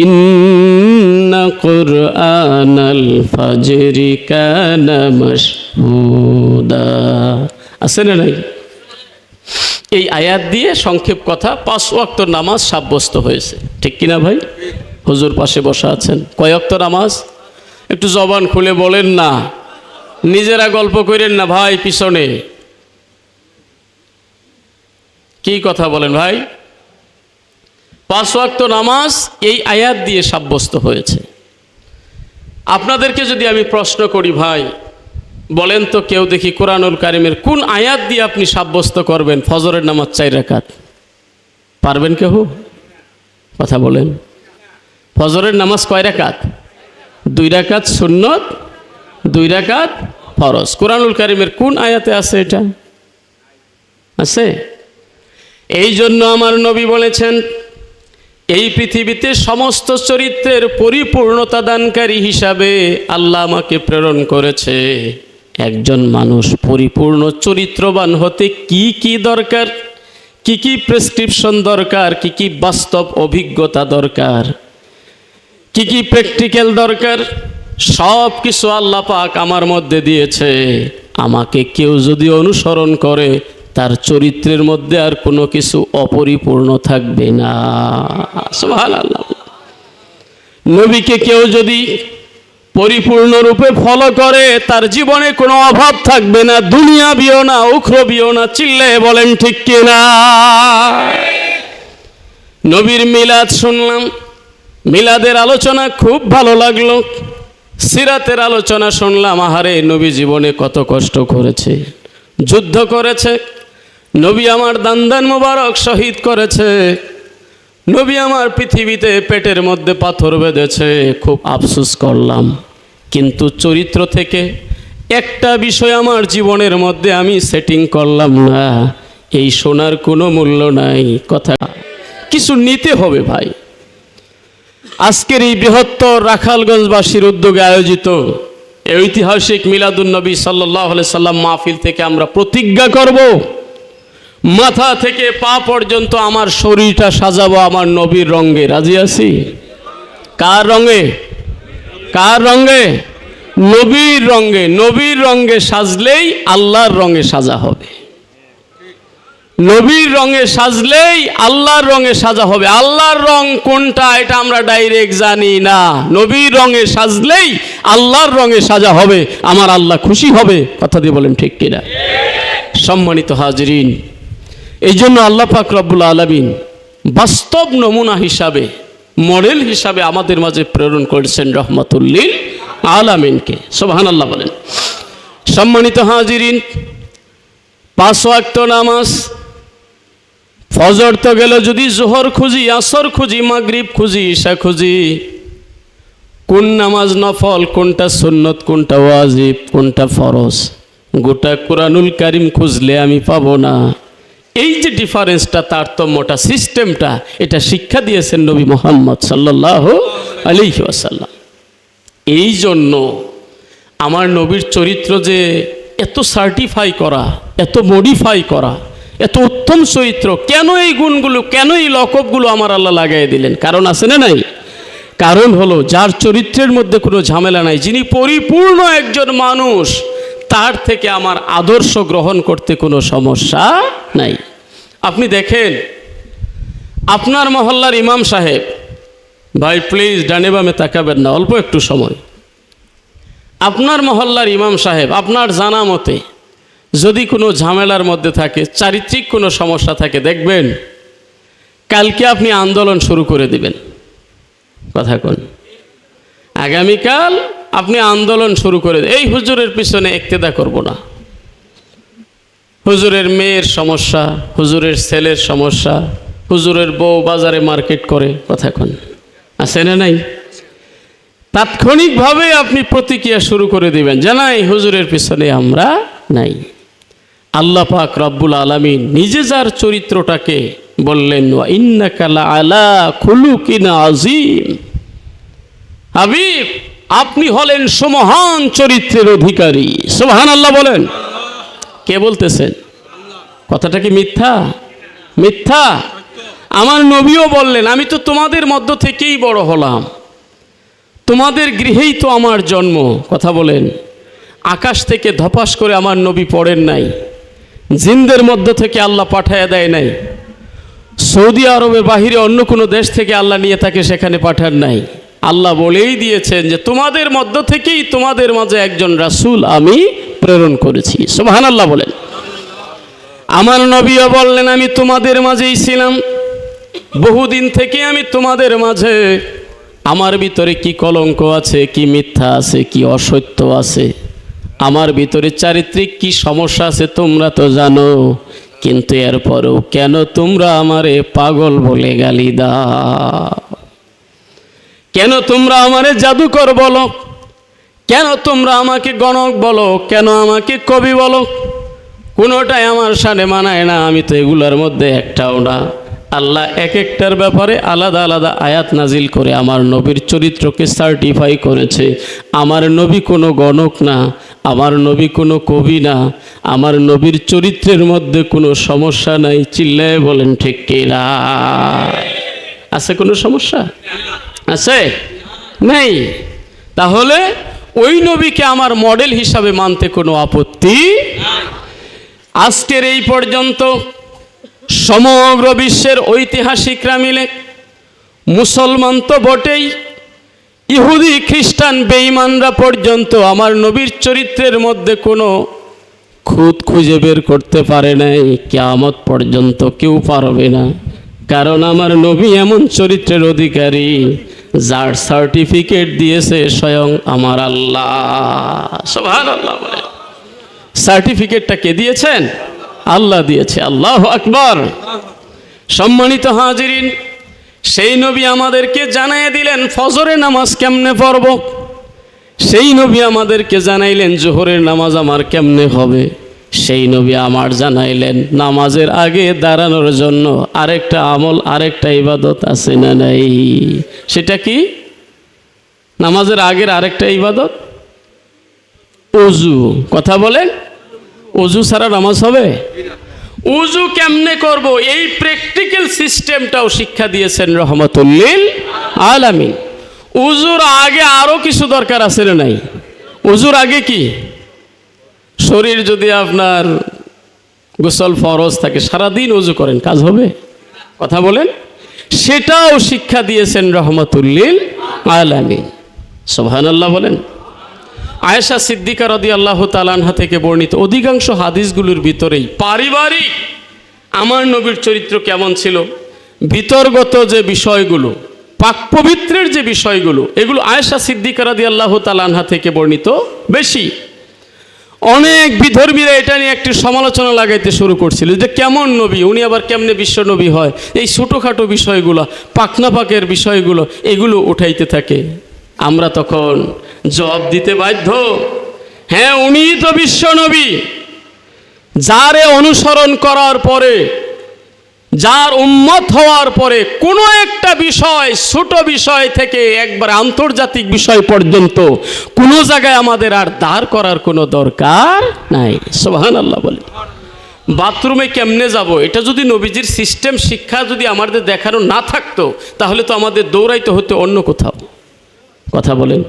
ইন্না কুরআনাল ফাজরি কানা মাশহুদা। আছে না নাই? এই আয়াত দিয়ে সংক্ষেপ কথা 5 ওয়াক্ত নামাজ সাব্যস্ত হয়েছে। ঠিক কিনা ভাই? হুজুর পাশে বসা আছেন। কয় ওয়াক্ত নামাজ? একটু জবান খুলে বলেন না, নিজেরা গল্প করেন না ভাই। পিছনে কি কথা বলেন ভাই? 5 ওয়াক্ত নামাজ এই আয়াত দিয়ে সাব্যস্ত হয়েছে। আপনাদেরকে যদি আমি প্রশ্ন করি, ভাই বলেন তো, কেউ দেখি কোরআনুল কারীমের কোন আয়াত দিয়ে আপনি সাব্যস্ত করবেন ফজরের নামাজ 4 রাকাত? পারবেন কেউ? কথা বলেন। ফজরের নামাজ কয় রাকাত? 2 রাকাত সুন্নত, 2 রাকাত ফরজ। কোরআনুল কারীমের কোন আয়াতে আছে এটা? আছে? এই জন্য আমার নবী বলেছেন, এই পৃথিবীতে সমস্ত চরিত্রের পরিপূর্ণতা দানকারী হিসাবে আল্লাহ আমাকে প্রেরণ করেছে। একজন মানুষ পরিপূর্ণ চরিত্রবান হতে কি কি দরকার, কি কি প্রেসক্রিপশন দরকার, কি কি বাস্তব অভিজ্ঞতা দরকার, কি কি প্র্যাকটিক্যাল দরকার, সব কিছু আল্লাহ পাক আমার মধ্যে দিয়েছে। আমাকে কেউ যদি অনুসরণ করে, তার চরিত্রের মধ্যে আর কোনো কিছু অপরিপূর্ণ থাকবে না। সুবহানাল্লাহ। নবীকে কেউ যদি পরিপূর্ণ রূপে ফলো করে, তার জীবনে কোনো অভাব থাকবে না, দুনিয়াবিও না, উখরবিও না। চিল্লে বলেন ঠিক কিনা? নবীর মিলাদ শুনলাম, মিলাদের আলোচনা খুব ভালো লাগলো। সিরাতের আলোচনা শুনলাম, আহারে নবী জীবনে কত কষ্ট করেছে, যুদ্ধ করেছে। নবী আমার দান্দান মোবারক শহীদ করেছে। নবী আমার পৃথিবীতে পেটের মধ্যে পাথর বেঁধেছে। খুব আফসোস করলাম, কিন্তু চরিত্র থেকে একটা বিষয় আমার জীবনের মধ্যে আমি সেটিং করলাম না। এই শোনার কোনো মূল্য নাই। কথা কিছু নিতে হবে ভাই। আজকের এই বৃহত্তর রাখালগঞ্জবাসীর উদ্যোগে আয়োজিত এই ঐতিহাসিক মিলাদুন নবী সাল্লাল্লাহু আলাইহি সাল্লাম মাহফিল থেকে আমরা প্রতিজ্ঞা করব, মাথা থেকে পা পর্যন্ত আমার শরীরটা সাজাবো আমার নবীর রঙে। রাজি আছি? কার রঙে? কার রঙে? নবীর রঙে। নবীর রঙে সাজলেই আল্লাহর রঙে সাজা হবে। নবীর রঙে সাজলেই আল্লাহর রঙে সাজা হবে। আল্লাহর রং কোনটা এটা আমরা ডাইরেক্ট জানি না। নবীর রঙে সাজলেই আল্লাহর রঙে সাজা হবে, আমার আল্লাহ খুশি হবে। কথা দিয়ে বলেন ঠিক কিনা? সম্মানিত হাজিরিন, এই জন্য আল্লাহ পাক রব্বুল আলামিন বাস্তব নমুনা হিসাবে, মডেল হিসাবে আমাদের মাঝে প্রেরণ করেছেন রহমাতুল্লিল আলামিনকে। সুবহানাল্লাহ বলেন। সম্মানিত হাজিরিন, 5 ওয়াক্ত নামাজ, ফজর তো গেল, যদি জোহর খুঁজি, আসর খুঁজি, মাগরিব খুঁজি, ঈশা খুঁজি, কোন নামাজ নফল, কোনটা সুন্নত, কোনটা ওয়াজিব, কোনটা ফরজ, গোটা কোরআনুল কারিম খুঁজলে আমি পাবো না। এই যে ডিফারেন্সটা, তারতম্যটা, সিস্টেমটা, এটা শিক্ষা দিয়েছেন নবী মুহাম্মদ সাল্লাল্লাহু আলাইহি ওয়াসাল্লাম। এই জন্য আমার নবীর চরিত্র যে এত সার্টিফাই করা, এত মডিফাই করা, এত উত্তম চরিত্র, কেন এই গুণগুলো, কেন এই লকবগুলো আমার আল্লাহ লাগাই দিলেন? কারণ আছে না নাই? কারণ হলো যার চরিত্রের মধ্যে কোনো ঝামেলা নাই, যিনি পরিপূর্ণ একজন মানুষ, তার থেকে আমার আদর্শ গ্রহণ করতে কোনো সমস্যা নাই। আপনি দেখেন আপনার মহল্লার ইমাম সাহেব, ভাই প্লিজ ডানে বামে তাকাবেন না, অল্প একটু সময়। আপনার মহল্লার ইমাম সাহেব আপনার জানা মতে যদি কোনো ঝামেলার মধ্যে থাকে, চারিত্রিক কোনো সমস্যা থাকে, দেখবেন কালকে আপনি আন্দোলন শুরু করে দিবেন। কথা কোন? আগামীকাল আপনি আন্দোলন শুরু করে দেন, এই হুজুরের পিছনে ইক্তেদা করব না, হুজুরের মেয়ের সমস্যা, হুজুরের ছেলের সমস্যা, হুজুরের বউ বাজারে মার্কেট করে। কথা কোন? আছে না নাই? তাৎক্ষণিকভাবে আপনি প্রতিক্রিয়া শুরু করে দিবেন, জানাই হুজুরের পিছনে আমরা নাই। আল্লাহ পাক রব্বুল আলামিন নিজে যার চরিত্রটাকে বললেন, ওয়া ইন্নাকা লাআলা খুলুকিন আযীম, হাবিব আপনি হলেন সুমহান চরিত্রের অধিকারী। সুবহানাল্লাহ বলেন। কে বলতেছেন? কথাটা কি মিথ্যা? মিথ্যা। আমার নবীও বললেন, আমি তো তোমাদের মধ্য থেকেই বড় হলাম, তোমাদের গৃহেই তো আমার জন্ম। কথা বলেন। আকাশ থেকে ধপাস করে আমার নবী পড়েন নাই, জিনদের মধ্য থেকে আল্লাহ পাঠায়া দেয় নাই, সৌদি আরবের বাহিরে অন্য কোনো দেশ থেকে আল্লাহ নিয়ে তাকে সেখানে পাঠান নাই। আল্লাহ বলেই দিয়েছেন যে তোমাদের মধ্য থেকেই তোমাদের মাঝে একজন রাসূল আমি প্রেরণ করেছি। সুবহানাল্লাহ বলেন। আমার নবীও বললেন, আমি তোমাদের মাঝেই ছিলাম, বহুদিন থেকে আমি তোমাদের মাঝে। আমার ভিতরে কি কলঙ্ক আছে, কি মিথ্যা আছে, কি অসত্য আছে, আমার ভিতরে চারিত্রিক কি সমস্যা আছে তোমরা তো জানো, কিন্তু এরপরেও কেন তোমরা আমারে পাগল বলে গালি দাও? কেন তোমরা আমারে জাদুকর বলো? কেন তোমরা আমাকে গণক বলো? কেন আমাকে কবি বলো? কোনোটাই আমার সাথে মানায় না, আমি তো এগুলোর মধ্যে একটাও না। আল্লাহ এক একটার ব্যাপারে আলাদা আলাদা আয়াত নাজিল করে আমার নবীর চরিত্রকে সার্টিফাই করেছে। আমার নবী কোনো গণক না, আমার নবী কোনো কবি না, আমার নবীর চরিত্রের মধ্যে কোনো সমস্যা নাই। চিল্লায় বলেন ঠিক কি না? আছে কোনো সমস্যা? আছে? নেই। তাহলে ওই নবীকে আমার মডেল হিসাবে মানতে কোনো আপত্তি। আজকের এই পর্যন্ত সমগ্র বিশ্বের ঐতিহাসিকরা মিলে, মুসলমান তো বটেই, ইহুদি খ্রিস্টান বেঈমানরা পর্যন্ত আমার নবীর চরিত্রের মধ্যে কোনো খুঁত খুঁজে বের করতে পারে নাই। কিয়ামত পর্যন্ত কেউ পারবে না, কারণ আমার নবী এমন চরিত্রের অধিকারী যার সার্টিফিকেট দিয়েছে স্বয়ং আমার আল্লাহ। সুবহানাল্লাহ বলে। সার্টিফিকেটটা কে দিয়েছেন? আল্লাহ দিয়েছে। আল্লাহু আকবার। সম্মানিত হাজিরিন, সেই নবী আমাদেরকে জানাই দিলেন ফজরের নামাজ কেমনে পড়ব, সেই নবী আমাদেরকে জানাইলেন জোহরের নামাজ আমার কেমনে হবে, সেই নবী আমার জানাইলেন নামাজের আগে দাঁড়ানোর জন্য আরেকটা আমল, আরেকটা ইবাদত আছে না নাই? সেটা কি? নামাজের আগের আরেকটা ইবাদত ওযু। কথা বলেন। ওযু ছাড়া নামাজ হবে? ওযু কেমনে করব, এই প্র্যাকটিক্যাল সিস্টেমটাও শিক্ষা দিয়েছেন রহমাতুল লিল আলামিন। ওযুর আগে আরো কিছু দরকার আছে না নাই? ওযুর আগে কি? শরীর যদি আপনার গোসল ফরজ থাকে, সারাদিন ওযু করেন, কাজ হবে? কথা বলেন। সেটাও শিক্ষা দিয়েছেন রহমাতুল লিল আলামিন। সুবহানাল্লাহ বলেন। আয়েশা সিদ্দিকা রাদিয়াল্লাহু তাআলা আনহা থেকে বর্ণিত অধিকাংশ হাদিসগুলোর ভিতরেই পারিবারিক আমার নবীর চরিত্র কেমন ছিল, বিতর্গত যে বিষয়গুলো, পাক পবিত্রের যে বিষয়গুলো, এগুলো আয়েশা সিদ্দিকা রাদিয়াল্লাহু তাআলা আনহা থেকে বর্ণিত বেশি। অনেক বিধর্মীরা এটা নিয়ে একটি সমালোচনা লাগাইতে শুরু করছিল যে কেমন নবী, উনি আবার কেমনে বিশ্ব নবী হয়, এই ছোটোখাটো বিষয়গুলো, পাকনা পাকের বিষয়গুলো, এগুলো উঠাইতে থাকে। আমরা তখন জবাব দিতে বাধ্য, হ্যাঁ, উনি তো বিশ্ব নবী, যারে অনুসরণ করার পরে, যার উম্মত হওয়ার পরে কোনো একটা বিষয়, ছোট বিষয় থেকে একবার আন্তর্জাতিক বিষয় পর্যন্ত কোনো জায়গায় আমাদের আর দাঁড় করার কোনো দরকার নাই। সুবহানাল্লাহ বলে। বাথরুমে কেমনে যাব, এটা যদি নবীজির সিস্টেম শিক্ষা যদি আমাদের দেখানো না থাকতো, তাহলে তো আমাদের দৌড়াইতে হতো অন্য কোথাও। কথা বলেন।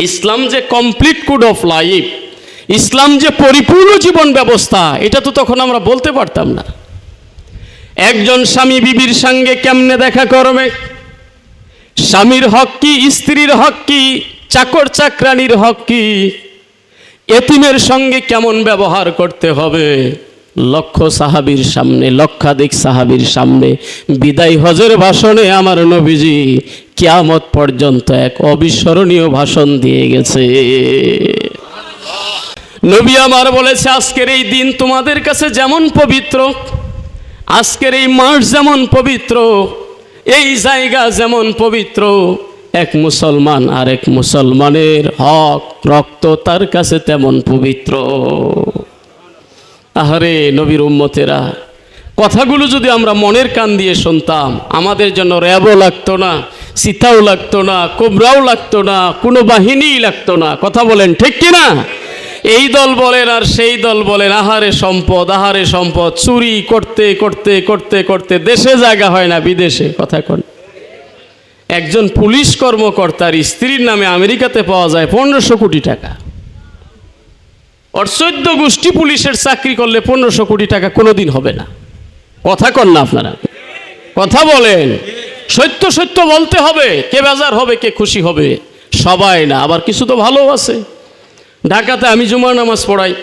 ইসলাম যে কমপ্লিট কোড অফ লাইফ, ইসলাম যে পরিপূর্ণ জীবন ব্যবস্থা, এটা তো তখন আমরা বলতে পারতাম না। একজন স্বামী বিবির সঙ্গে কেমনে দেখা করবে, স্বামীর হক কি, স্ত্রীর হক কি, চাকর চাকরানির হক কি, এতিমের সঙ্গে কেমন ব্যবহার করতে হবে, লক্ষ সাহাবীর সামনে, লক্ষাধিক সাহাবীর সামনে বিদায় হজের ভাষণে আমার নবীজি কিয়ামত পর্যন্ত এক অবিস্মরণীয় ভাষণ দিয়ে গেছে। নবী আমার বলেছে, আজকের এই দিন তোমাদের কাছে যেমন পবিত্র, আজকের এই মাস যেমন পবিত্র, এই জায়গা যেমন পবিত্র, এক মুসলমান আর এক মুসলমানের হক রক্ত তার কাছে তেমন পবিত্র। আহারে নবীর উম্মতেরা, কথাগুলো যদি আমরা মনের কান দিয়ে শুনতাম, আমাদের জন্য র্যাবও লাগতো না, সীতাও লাগতো না, কোবরাও লাগতো না, কোনো বাহিনীই লাগতো না। কথা বলেন ঠিক কিনা? এই দল বলেন আর সেই দল বলেন, আহারে সম্পদ, আহারে সম্পদ, চুরি করতে করতে করতে করতে দেশে জায়গা হয় না, বিদেশে। কথা কোন? একজন পুলিশ কর্মকর্তার স্ত্রীর নামে আমেরিকাতে পাওয়া যায় 1500 কোটি টাকা। ওর 14 গোষ্ঠী পুলিশের চাকরি করলে 1500 কোটি টাকা কোনোদিন হবে না। কথা কন না আপনারা? কথা বলেন। সত্য সত্য বলতে হবে, কে বেজার হবে, কে খুশি হবে, সবাই না। আবার কিছু তো ভালো আছে। ঢাকাতে আমি জুমার নামাজ পড়াই,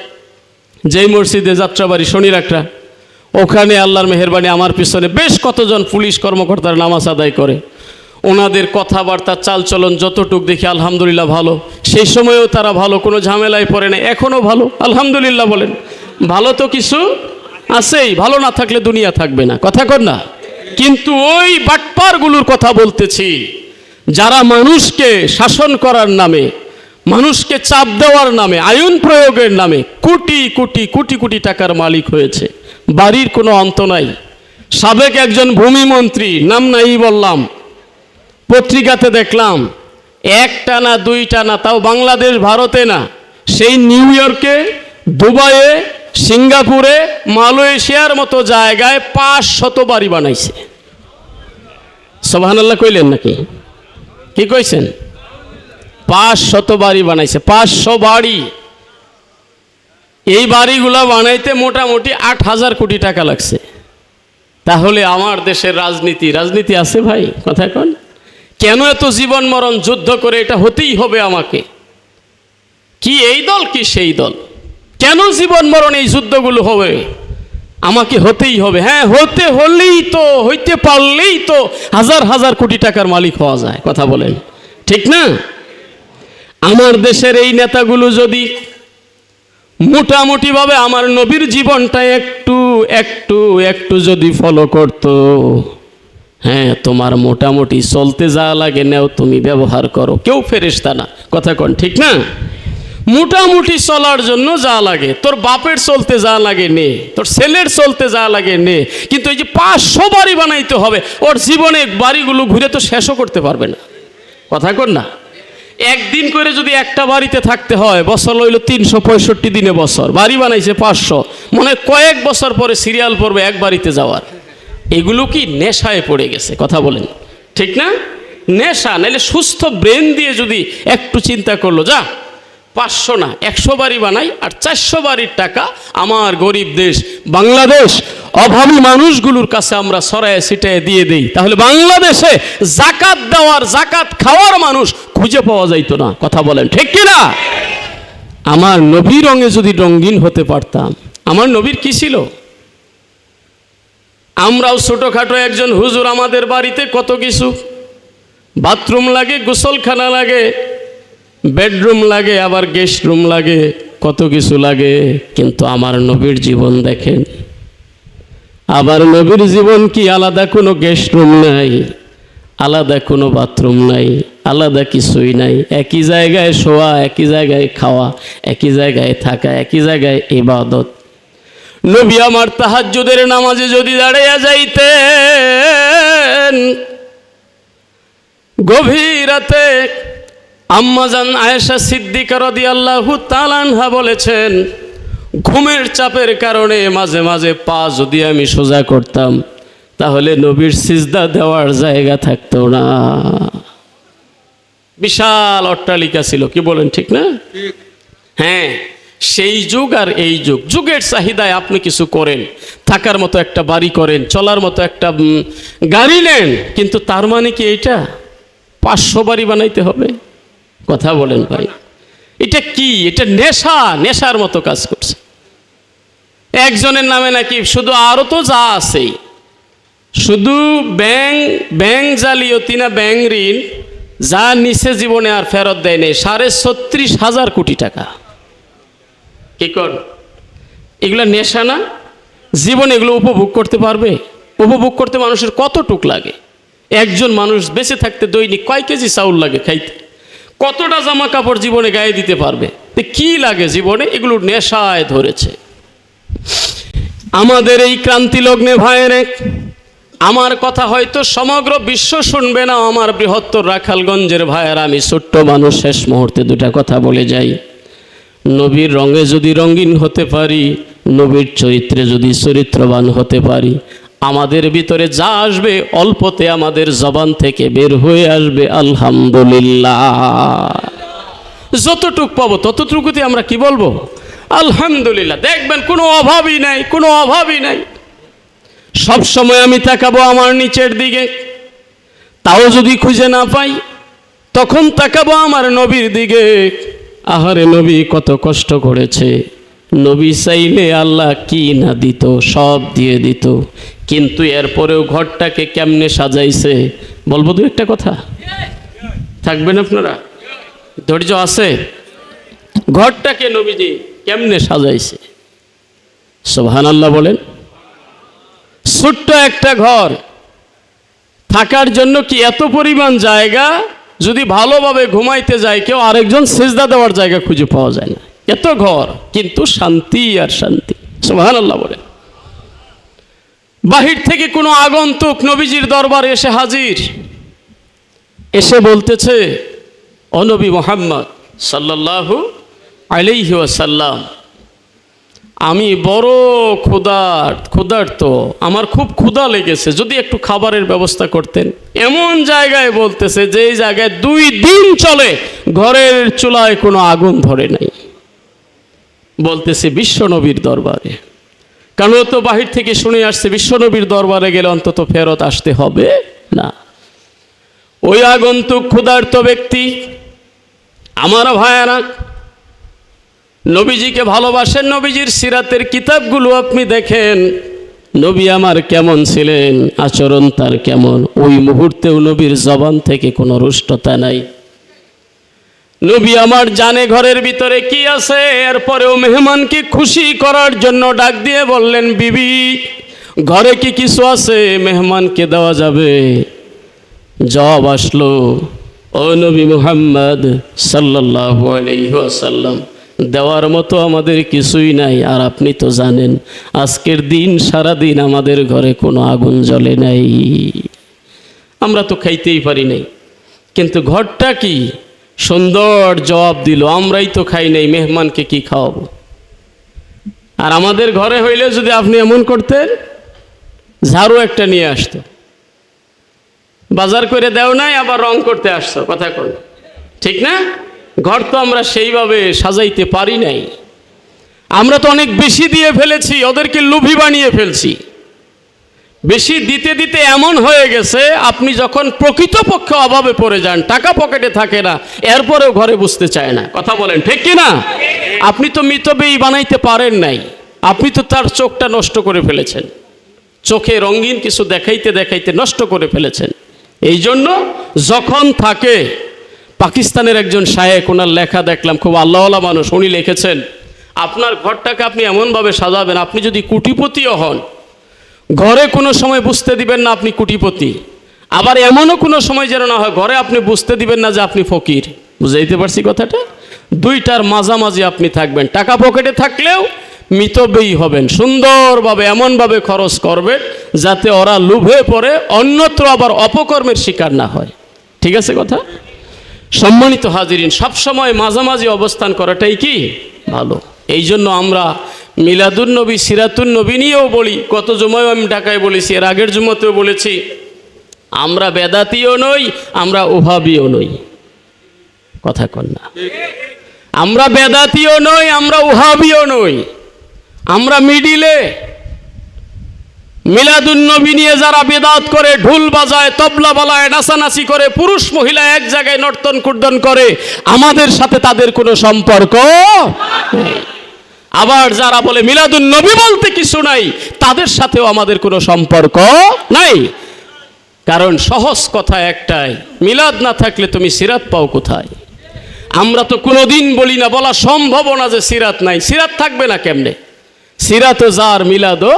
যেই মসজিদে যাত্রাবাড়ি শনি রাখরা, ওখানে আল্লাহর মেহেরবানি আমার পিছনে বেশ কতজন পুলিশ কর্মকর্তার নামাজ আদায় করে। ওনাদের কথাবার্তা চালচলন যতটুক দেখি আলহামদুলিল্লাহ ভালো। সেই সময়েও তারা ভালো, কোনো ঝামেলায় পড়ে না, এখনও ভালো, আলহামদুলিল্লাহ বলেন। ভালো তো কিছু আছেই, ভালো না থাকলে দুনিয়া থাকবে না। কথা কর না? কিন্তু ওই বাটপারগুলোর কথা বলতেছি, যারা মানুষকে শাসন করার নামে, মানুষকে চাপ দেওয়ার নামে, আইন প্রয়োগের নামে কোটি কোটি কোটি কোটি টাকার মালিক হয়েছে, বাড়ির কোনো অন্ত নাই। সাবেক একজন ভূমিমন্ত্রী, নাম নাই বললাম, পত্রিকাতে দেখলাম, একটা না দুইটা না, তাও বাংলাদেশ ভারতে না, সেই নিউ ইয়র্কে, দুবাইয়ে, সিঙ্গাপুরে, মালয়েশিয়ার মতো জায়গায় 500 বাড়ি বানাইছে। সুবহানাল্লাহ কইলেন নাকি? কি কইছেন? 500 বাড়ি বানাইছে, 500 বাড়ি। এই বাড়িগুলো বানাইতে মোটামুটি 8000 কোটি টাকা লাগছে। তাহলে আমার দেশের রাজনীতি আছে ভাই? কথা কোন? কেন এত জীবন মরণ যুদ্ধ করে এটা হতেই হবে আমাকে? কি এই দল কি সেই দল? কেন জীবন মরণ এই যুদ্ধগুলো হবে? আমাকে হতেই হবে। হ্যাঁ, হতে হলেই তো, হইতে পারলেই তো হাজার হাজার কোটি টাকার মালিক হওয়া যায়। কথা বলেন ঠিক না? আমার দেশের এই নেতাগুলো যদি মোটামুটিভাবে আমার নবীর জীবনটা একটু একটু একটু যদি ফলো করতো, হ্যাঁ, তোমার মোটামুটি চলতে যা লাগে নেও, তুমি ব্যবহার করো, কেউ ফেরেশতা না। কথা কন ঠিক না? মোটামুটি চলার জন্য যা লাগে, তোর বাপের চলতে যা লাগে নে, তোর ছেলের চলতে যা লাগে নে, কিন্তু এই যে 500 বাড়ি বানাইতে হবে, ওর জীবনে বাড়িগুলো ঘুরে তো শেষও করতে পারবে না। কথা কন না? একদিন করে যদি একটা বাড়িতে থাকতে হয়, বছর লইল 365 দিনে বছর, বাড়ি বানাইছে 500, মনে কয়েক বছর পরে সিরিয়াল পড়বে এক বাড়িতে যাওয়ার। এগুলো কি নেশায় পড়ে গেছে? কথা বলেন ঠিক না? নেশা। নাইলে সুস্থ ব্রেন দিয়ে যদি একটু চিন্তা করলো, যা 500 না 100 বাড়ি বানাই, আর 400 বাড়ির টাকা আমার গরিব দেশ বাংলাদেশ, অভাবী মানুষগুলোর কাছে আমরা ছড়ায় ছিটায় দিয়ে দেই, তাহলে বাংলাদেশে জাকাত দেওয়ার, জাকাত খাওয়ার মানুষ খুঁজে পাওয়া যাইতো না। কথা বলেন ঠিক কিনা? আমার নবী রঙে যদি রঙিন হতে পারতাম। আমার নবীর কি ছিল? আমরাও ছোটোখাটো একজন হুজুর, আমাদের বাড়িতে কত কিছু, বাথরুম লাগে, গোসলখানা লাগে, বেডরুম লাগে, আবার গেস্ট রুম লাগে, কত কিছু লাগে। কিন্তু আমার নবীর জীবন দেখেন, আবার নবীর জীবন কি আলাদা কোনো গেস্ট রুম নাই, আলাদা কোনো বাথরুম নাই, আলাদা কিছুই নাই। একই জায়গায় শোয়া, একই জায়গায় খাওয়া, একই জায়গায় থাকা, একই জায়গায় ইবাদত। নবী আমার তাহাজ্জুদের নামাজে যদি দাঁড়াইয়া যাইতেন, গভীর রাতে আম্মাজান আয়েশা সিদ্দিকা রাদিয়াল্লাহু তাআলা আনহা বলেছেন, ঘুমের চাপের কারণে মাঝে মাঝে পা যদি আমি সোজা করতাম তাহলে নবীর সিজদা দেওয়ার জায়গা থাকতো না। বিশাল অট্টালিকা ছিল, কি বলেন ঠিক না? হ্যাঁ, সেই যুগ আর এই যুগ, যুগের চাহিদায় আপনি কিছু করেন, থাকার মতো একটা বাড়ি করেন, চলার মতো একটা গাড়ি নেন, কিন্তু তার মানে কি এইটা 500 বাড়ি বানাইতে হবে? কথা বলেন ভাই, এটা কি? এটা নেশা, নেশার মতো কাজ করছে। একজনের নামে নাকি শুধু, আরও তো যা আছেই, শুধু ব্যাংক জালিয়াতি না ব্যাংক ঋণ যা নিচে জীবনে আর ফেরত দেয় নেই 36,500 কোটি টাকা। কি কর? এগুলো নেশা না? জীবনে এগুলো উপভোগ করতে পারবে? উপভোগ করতে মানুষের কতটুক লাগে? একজন মানুষ বেঁচে থাকতে দৈনিক কয় কেজি চাউল লাগে খাইতে? কতটা জামা কাপড় জীবনে গায়ে দিতে পারবে? কি লাগে জীবনে? এগুলো নেশায় ধরেছে। আমাদের এই ক্রান্তি লগ্নে ভাইয়েরে, আমার কথা হয়তো সমগ্র বিশ্ব শুনবে না, আমার বৃহত্তর রাখালগঞ্জের ভাইয়েরা, আমি ছোট্ট মানুষ, শেষ মুহূর্তে দুটা কথা বলে যাই। নবীর রঙে যদি রঙিন হতে পারি, নবীর চরিত্রে যদি চরিত্রবান হতে পারি, আমাদের ভিতরে যা আসবে অল্পতে আমাদের জবান থেকে বের হয়ে আসবে আলহামদুলিল্লাহ। যতটুক পাবো ততটুকুতে আমরা কি বলবো? আলহামদুলিল্লাহ। দেখবেন কোনো অভাবই নাই, কোনো অভাবই নাই। সব সময় আমি তাকাবো আমার নিচের দিকে, তাও যদি খুঁজে না পাই তখন তাকাবো আমার নবীর দিকে। আহারে নবী কত কষ্ট করেছে, নবী চাইলে আল্লাহ কি না দিত, সব দিয়ে দিত, কিন্তু এরপরেও ঘরটাকে কেমনে সাজাইছে। বলবো দু একটা কথা, থাকবেন আপনারা? ধৈর্য আছে? ঘরটাকে নবীজি কেমনে সাজাইছে, সুবহানাল্লাহ বলেন। ছোট্ট একটা ঘর, থাকার জন্য কি এত পরিমাণ জায়গা, যদি ভালোভাবে ঘুমাইতে যায় কেউ, আরেকজন সিজদা দেওয়ার জায়গা খুঁজে পাওয়া যায় না। এত ঘর, কিন্তু শান্তি আর শান্তি, সুবহানাল্লাহ বলেন। বাহির থেকে কোনো আগন্তুক নবীজির দরবারে এসে হাজির, এসে বলতেছে, ও নবী মুহাম্মদ সাল্লাল্লাহু আলাইহি ওয়াসাল্লাম, আমি বড় ক্ষুধার্ত, আমার খুব ক্ষুধা লেগেছে, যদি একটু খাবারের ব্যবস্থা করতেন। এমন জায়গায় বলতেছে যেই জায়গায় 2 দিন চলে ঘরের চুলায় কোনো আগুন ধরে নাই। বলতেছে বিশ্বনবীর দরবারে, কারণ ও তো বাহির থেকে শুনে আসছে বিশ্বনবীর দরবারে গেলে অন্তত ফেরত আসতে হবে না। ওই আগন্তুক ক্ষুধার্ত ব্যক্তি, আমার ভাইয়েরা, নবীজিকে ভালোবাসেন, নবীজির সিরাতের কিতাবগুলো আপনি দেখেন, নবী আমার কেমন ছিলেন, আচরণ তার কেমন, ওই মুহূর্তেও নবীর জবান থেকে কোনো রুষ্টতা নাই। নবী আমার জানে ঘরের ভিতরে কি আছে, এরপরেও মেহমানকে খুশি করার জন্য ডাক দিয়ে বললেন, বিবি ঘরে কি কিছু আছে মেহমানকে দেওয়া যাবে? জবাব আসলো, ও নবী মুহাম্মদ সাল্লাল্লাহু আলাইহি ওয়াসাল্লাম, দেওয়ার মতো আমাদের কিছুই নাই, আর আপনি তো জানেন আজকের দিন সারা দিন আমাদের ঘরে কোনো আগুন জ্বলে নাই, আমরা তো খাইতেই পারি নাই। কিন্তু ঘরটা কি সুন্দর জবাব দিল, আমরাই তো খাই নাই, মেহমানকে কি খাওয়াবো? আর আমাদের ঘরে হইলে যদি আপনি এমন করতেন, ঝাড়ু একটা নিয়ে আসতো, বাজার করে দেও নাই, আবার রং করতে আসতো, কথা কই ঠিক না? ঘর তো আমরা সেইভাবে সাজাইতে পারি নাই, আমরা তো অনেক বেশি দিয়ে ফেলেছি, ওদেরকে লোভী বানিয়ে ফেলছি। বেশি দিতে দিতে এমন হয়ে গেছে, আপনি যখন প্রকৃতপক্ষে অভাবে পড়ে যান, টাকা পকেটে থাকে না, এরপরেও ঘরে বুঝতে চায় না, কথা বলেন ঠিক কিনা? আপনি তো মিতব্যয়ী বানাইতে পারেন নাই, আপনি তো তার চোখটা নষ্ট করে ফেলেছেন, চোখে রঙিন কিছু দেখাইতে দেখাইতে নষ্ট করে ফেলেছেন। এই জন্য যখন থাকে, পাকিস্তানের একজন শায়েখ, ওনার লেখা দেখলাম, খুব আল্লাহওয়ালা মানুষ, উনি লিখেছেন, আপনার ঘরটাকে আপনি এমনভাবে সাজাবেন, আপনি যদি কোটিপতিও হন, ঘরে কোনো সময় বুঝতে দিবেন না আপনি কোটিপতি, আবার এমনও কোনো সময় যেন না হয় ঘরে আপনি বুঝতে দিবেন না যে আপনি ফকির। বুঝাইতে পারছি কথাটা? দুইটার মাঝামাঝি আপনি থাকবেন। টাকা পকেটে থাকলেও মিতব্যয়ী হবেন, সুন্দরভাবে এমনভাবে খরচ করবেন যাতে ওরা লোভে পড়ে অন্যত্র আবার অপকর্মের শিকার না হয়। ঠিক আছে কথা? সম্মানিত হাজিরিন, সবসময় মাঝামাঝি অবস্থান করাটাই কি ভালো। এই জন্য আমরা মিলাদুন্নবী সিরাতুন্নবী নিয়েও বলি, কত জুমায় আমি ঢাকায় বলেছি, এর আগের জুমাতেও বলেছি, আমরা বেদাতিও নই, আমরা ওহাবিও নই। কথা কন না? আমরা বেদাতিও নই, আমরা ওহাবিও নই, আমরা মিডিলে। মিলাদুন্নবী নিয়ে যারা বেদাত করে, ঢোল বাজায়, তবলা বাজায়, নাচানাচি করে, পুরুষ মহিলা এক জায়গায় নর্তন কুর্দন করে, আমাদের সাথে তাদের কোনো সম্পর্ক নেই। আবার যারা বলে মিলাদুন্নবী বলতে কিছু নাই, তাদের সাথেও আমাদের কোনো সম্পর্ক নাই। কারণ সহজ কথা একটাই, মিলাদ না থাকলে তুমি সিরাত পাও কোথায়? আমরা তো কোনোদিন বলি না, বলা সম্ভব না যে সিরাত নাই। সিরাত থাকবে না কেমনে? সিরাতও যার, মিলাদও।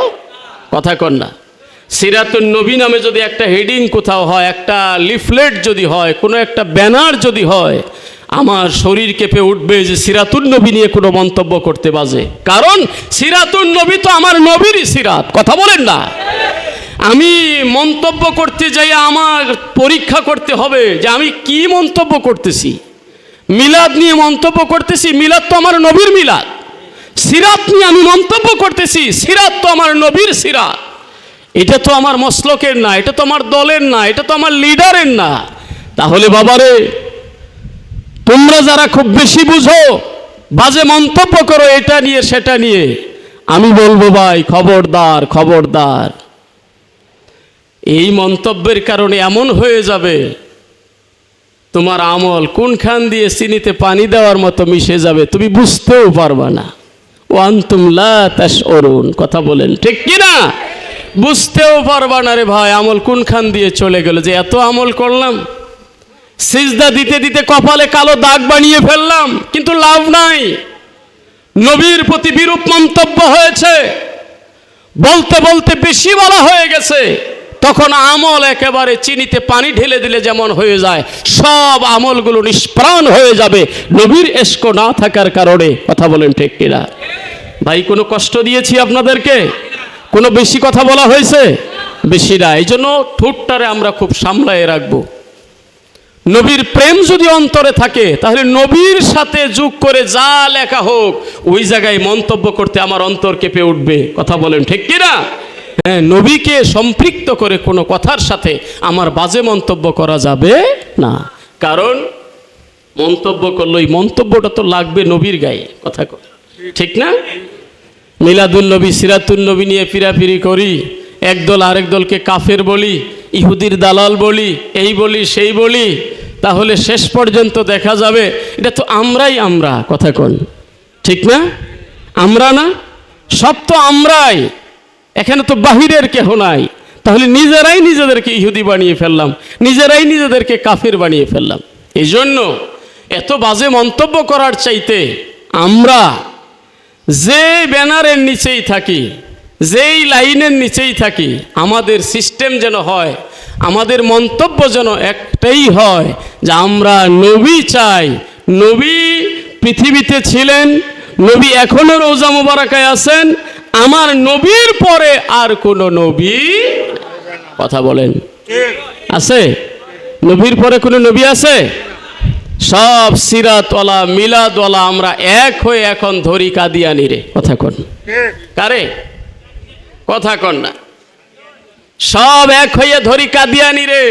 কথা কন না? সিরাতুন নবী নামে যদি একটা হেডিং কোথাও হয়, একটা লিফলেট যদি হয়, কোনো একটা ব্যানার যদি হয়, আমার শরীর কেঁপে উঠবে যে সিরাতুন নবী নিয়ে কোনো মন্তব্য করতে বাজে। কারণ সিরাতুন নবী তো আমার নবীরই সিরাত। কথা বলেন না? আমি মন্তব্য করতে যাই, আমার পরীক্ষা করতে হবে যে আমি কি মন্তব্য করতেছি। মিলাদ নিয়ে মন্তব্য করতেছি, মিলাদ তো আমার নবীর মিলাদ। সিরাত নিয়ে আমি মন্তব্য করতেছি, সিরাত তো আমার নবীর সিরাত। এটা তো আমার মসলকের না, এটা তো আমার দলের না, এটা তো আমার লিডারের না। তাহলে বাবারে, তোমরা যারা খুব বেশি বুঝো, বাজে মন্তব্য করো এটা নিয়ে সেটা নিয়ে, আমি বলবো ভাই খবরদার, খবরদার। এই মন্তব্যের কারণে এমন হয়ে যাবে তোমার আমল কোনখান দিয়ে চিনিতে পানি দেওয়ার মতো মিশে যাবে, তুমি বুঝতেও পারবা না। ওয়ান্তুম লা তাশউরুন। কথা বলেন ঠিক কি না? বুঝতেও পারবা না রে ভাই, আমল কোনখান দিয়ে চলে গেল। যে এত আমল করলাম, সিজদা দিতে দিতে কপালে কালো দাগ বানিয়ে ফেললাম, কিন্তু লাভ নাই। নবীর প্রতি বিরূপ মন্তব্য হয়েছে, বলতে বলতে বেশি বলা হয়ে গেছে, তখন আমল একেবারে চিনিতে পানি ঢেলে দিলে যেমন হয়ে যায়, সব আমলগুলো নিষ্প্রাণ হয়ে যাবে নবীর ইশক না থাকার কারণে। কথা বলেন ঠিক কিনা? ভাই কোনো কষ্ট দিয়েছি আপনাদেরকে? কোনো বেশি কথা বলা হয়েছে? বেশি না। এই জন্য ঠোঁটটারে আমরা খুব সামলায় রাখবো। নবীর প্রেম যদি অন্তরে থাকে, তাহলে নবীর সাথে যোগ করে যা লেখা হোক, ওই জায়গায় মন্তব্য করতে আমার অন্তর কেঁপে উঠবে। কথা বলেন ঠিক কিনা? হ্যাঁ, নবীকে সম্পৃক্ত করে কোনো কথার সাথে আমার বাজে মন্তব্য করা যাবে না। কারণ মন্তব্য করলে ওই মন্তব্যটা তো লাগবে নবীর গায়ে। কথা ঠিক না? মিলাদুন্নবী সিরাতুন্নবী নিয়ে ফিরাফিরি করি, একদল আরেক দলকে কাফের বলি, ইহুদির দালাল বলি, এই বলি সেই বলি, তাহলে শেষ পর্যন্ত দেখা যাবে এটা তো আমরাই আমরা। কথা কোন ঠিক না? আমরা না, সব তো আমরাই। এখানে তো বাহিরের কেহ নাই। তাহলে নিজেরাই নিজেদেরকে ইহুদি বানিয়ে ফেললাম, নিজেরাই নিজেদেরকে কাফের বানিয়ে ফেললাম। এই জন্য এত বাজে মন্তব্য করার চাইতে আমরা যে ব্যানারের নিচেই থাকি, যেই লাইনের নিচেই থাকি, আমাদের সিস্টেম যেন হয়, আমাদের মন্তব্য যেন একটাই হয় যে আমরা নবী চাই। নবী পৃথিবীতে ছিলেন, নবী এখনো রওজা মুবারাকায় আছেন, আমার নবীর পরে আর কোন নবী। কথা বলেন আছে? নবীর পরে কোন নবী আছে? সব সিরাতওয়ালা মিলাদওয়ালা আমরা এক হয়ে এখন ধরি কাদিয়ানি রে। কথা কন কারে? কথা কন না? সব এক হয়ে ধরি কাদিয়ানি রে।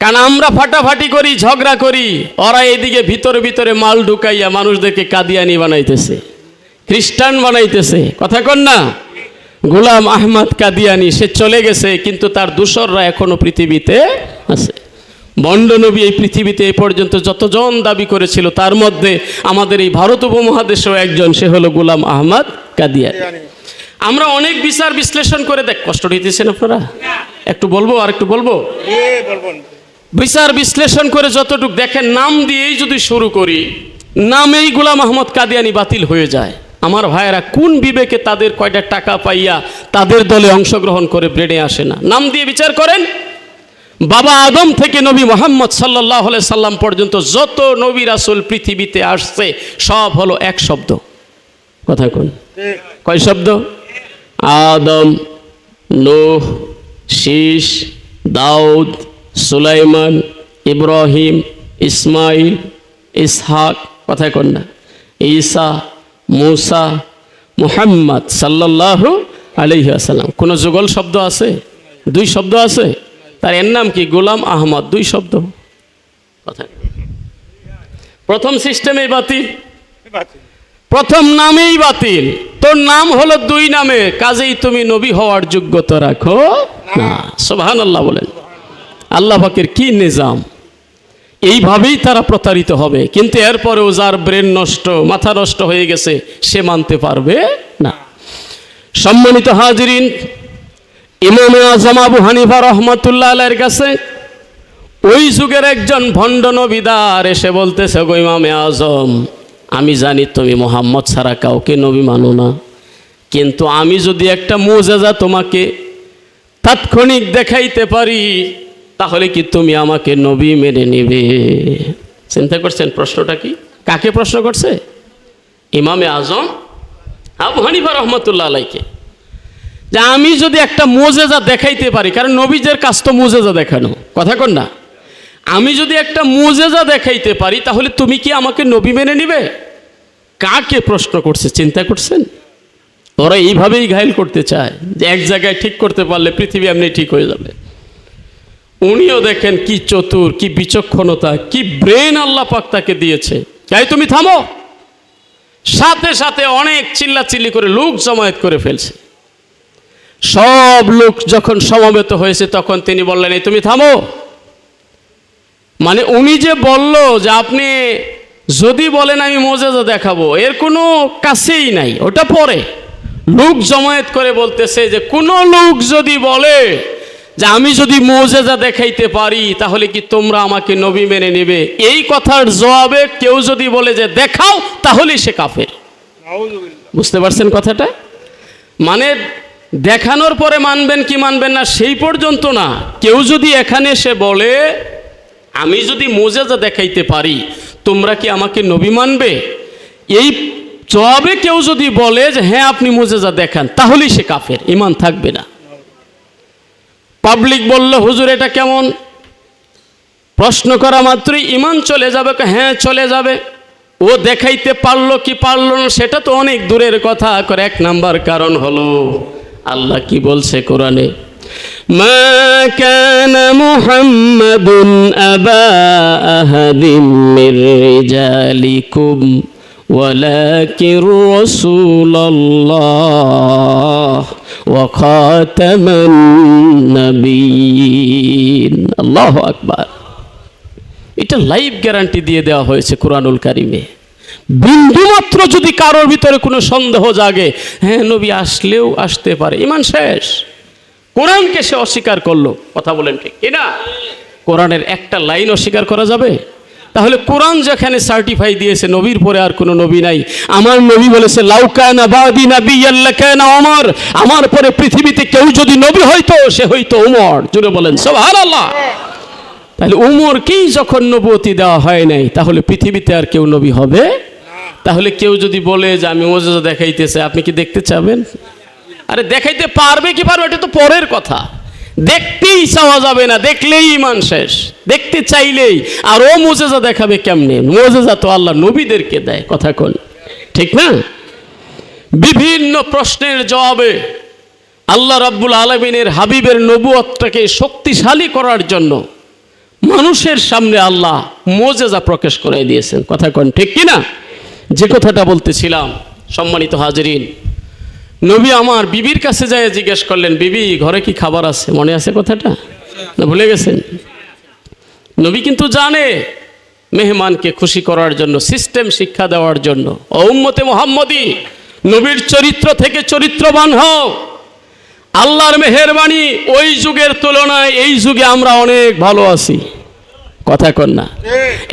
কারণ আমরা ফাটাফাটি করি, ঝগড়া করি, ওরা এদিকে ভিতরে ভিতরে মাল ঢুকাইয়া মানুষদেরকে কাদিয়ানি বানাইতেছে, খ্রিস্টান বানাইতেছে। কথা কন না? গোলাম আহমদ কাদিয়ানি সে চলে গেছে, কিন্তু তার দূষররা এখনো পৃথিবীতে আছে। বন্ড নবী এই পৃথিবীতে এ পর্যন্ত যতজন দাবি করেছিল, তার মধ্যে আমাদের এই ভারত উপমহাদেশেও একজন, সে হলো গোলাম আহমদ কাদিয়ানি। আমরা অনেক বিচার বিশ্লেষণ করে দেখ, কষ্ট দিতেছেন আপনারা? একটু বলবো, আর একটু বলবো। বিচার বিশ্লেষণ করে যতটুকু দেখেন, নাম দিয়েই যদি শুরু করি, নামেই গোলাম আহমদ কাদিয়ানি বাতিল হয়ে যায়। আমার ভাইয়েরা কোন বিবেকে তাদের কয়টা টাকা পাইয়া তাদের দলে অংশগ্রহণ করে ব্রেনে আসে না? নাম দিয়ে বিচার করেন, বাবা আদম থেকে নবী মুহাম্মদ সাল্লাল্লাহু আলাইহি সাল্লাম পর্যন্ত যত নবী রাসূল পৃথিবীতে আসছে সব হলো এক শব্দ। কথা কোন? কয় শব্দ? আদম, নূহ, শীস, দাউদ, সুলাইমান, ইব্রাহিম, ইসমাইল, ইসহাক, কথা কোন না, ঈসা, মুসা, মুহাম্মদ সাল্লাল্লাহু আলাইহি ওয়াসাল্লাম। কোন যুগল শব্দ আছে? দুই শব্দ আছে। তার এর নাম কি? গোলাম আহমদ, দুই শব্দ। কথা প্রথম সিস্টেমেই বাতিল, প্রথম নামেই বাতিল। তোর নাম হলো দুই নামে, কাজেই তুমি নবী হওয়ার যোগ্যতা রাখো না। সুবহানাল্লাহ বলেন। আল্লাহ পাকের কি নিজাম! এইভাবেই তারা প্রতারিত হবে। কিন্তু এরপরেও যার ব্রেন নষ্ট, মাথা নষ্ট হয়ে গেছে, সে মানতে পারবে না। সম্মানিত হাজিরিন, ইমামে আজম আবু হানিফা রহমাতুল্লাহ আলাইহির কাছে ওই যুগের একজন ভণ্ড নবীদার এসে বলতেছে, গো ইমামে আজম, আমি জানি তুমি মুহাম্মদ ছাড়া কাউকে নবী মানো না, কিন্তু আমি যদি একটা মুজিজা তোমাকে তাৎক্ষণিক দেখাইতে পারি, তাহলে কি তুমি আমাকে নবী মেনে নিবে? চিন্তা করছেন প্রশ্নটা কি? কাকে প্রশ্ন করছে? ইমামে আজম আবু হানিফা রহমাতুল্লাহ আলাইহিকে, যে আমি যদি একটা মুজিজা দেখাইতে পারি, কারণ নবীদের কাজ তো মুজিজা দেখানো, কথা কন না, আমি যদি একটা মুজিজা দেখাইতে পারি, তাহলে তুমি কি আমাকে নবী মেনে নিবে? কাকে প্রশ্ন করছে? চিন্তা করছেন? ওরা এইভাবেই ঘায়েল করতে চায় যে এক জায়গায় ঠিক করতে পারলে পৃথিবী এমনি ঠিক হয়ে যাবে। উনিও দেখেন কি চতুর, কি বিচক্ষণতা, কি ব্রেন আল্লাহ পাক তাকে দিয়েছে। তাই তুমি থামো। সাথে সাথে অনেক চিল্লাচিল্লি করে লোক জমায়েত করে ফেলছে। সব লোক যখন সমবেত হয়েছে, তখন তিনি বললেন, এই তুমি থামো। মানে উনি যে বলল যে আপনি যদি বলেন আমি মুজিজা দেখাবো, এর কোনো কাছেই নাই, ওটা পরে। লোক জমায়েত করে বলতেছে যে কোন লোক যদি বলে যে আমি যদি মুজিজা দেখাইতে পারি, তাহলে কি তোমরা আমাকে নবী মেনে নেবে? এই কথার জবাবে কেউ যদি বলে যে দেখাও, তাহলে সে কাফের। বুঝতে পারছেন কথাটা? মানে দেখানোর পরে মানবেন কি মানবেন না সেই পর্যন্ত না। কেউ যদি এখানে এসে বলে আমি যদি মুজিজা দেখাইতে পারি, তোমরা কি আমাকে নবী মানবে, এই জবাবে কেউ যদি বলে যে হ্যাঁ আপনি মুজিজা দেখান, তাহলেই সে কাফের, ঈমান থাকবে না। পাবলিক বলল, হুজুর এটা কেমন? প্রশ্ন করা মাত্রই ঈমান চলে যাবে? হ্যাঁ চলে যাবে। ও দেখাইতে পারলো কি পারলো না সেটা তো অনেক দূরের কথা। করে এক নাম্বার কারণ হলো আল্লাহ কি বলছে কোরআনে, মা কানা মুহাম্মাদুন আবা আহাদিম মির রিজালিকুম ওয়ালাকির রাসূলুল্লাহ ওয়া খাতামান নবিয়্যিন। আল্লাহু আকবার। এটা লাইভ গ্যারান্টি দিয়ে দেওয়া হয়েছে কোরআনুল কারিমে। বিন্দুমাত্র যদি কারোর ভিতরে কোনো সন্দেহ জাগে, হ্যাঁ নবী আসলেও আসতে পারে, ঈমান শেষ। কোরআনকে সে অস্বীকার করলো, কথা বলেন ঠিক কিনা? কোরআনের একটা লাইন অস্বীকার করা যাবে? তাহলে কোরআন যেখানে সার্টিফাই দিয়েছে নবীর পরে আর কোনো নবী নাই। আমার নবী বলেছে লাউ কানা বাদি নাবিয়্যান লাকানা ওমর, আমার পরে পৃথিবীতে কেউ যদি নবী হইতো সে হইতো ওমর। জুড়ে বলেন সুবহানাল্লাহ। তাহলে উমরকেই যখন নবুয়তি দেওয়া হয় নাই, তাহলে পৃথিবীতে আর কেউ নবী হবে? তাহলে কেউ যদি বলে যে আমি মুজিজা দেখাইতেছে, আপনি কি দেখতে চাবেন? আরে দেখাইতে পারবে কি পারবে এটা তো পরের কথা। দেখতেই চাওয়া যাবে না, দেখলেই ঈমান শেষ। দেখতে চাইলেই, আর ও মুজিজা দেখাবে কেমনে? মুজিজা তো আল্লাহ নবীদেরকে দেয়, কথা কোন ঠিক না? বিভিন্ন প্রশ্নের জবাবে আল্লাহ রাব্বুল আলামিনের হাবিবের নবুয়তটাকে শক্তিশালী করার জন্য মানুষের সামনে আল্লাহ মুজিজা প্রকাশ করে দিয়েছেন, কথা কোন ঠিক কিনা? যে কথাটা বলতেছিলাম, সম্মানিত হাজিরিন, নবী আমার বিবির কাছে যায় জিজ্ঞেস করলেন, বিবি ঘরে কি খাবার আছে? মনে আছে কথাটা না ভুলে গেছেন? নবী কিন্তু জানে মেহমানকে খুশি করার জন্য, সিস্টেম শিক্ষা দেওয়ার জন্য, ও উম্মতে মুহাম্মদী নবীর চরিত্র থেকে চরিত্রবান হও। আল্লাহর মেহেরবানি, ওই যুগের তুলনায় এই যুগে আমরা অনেক ভালো আছি, কথা কন না?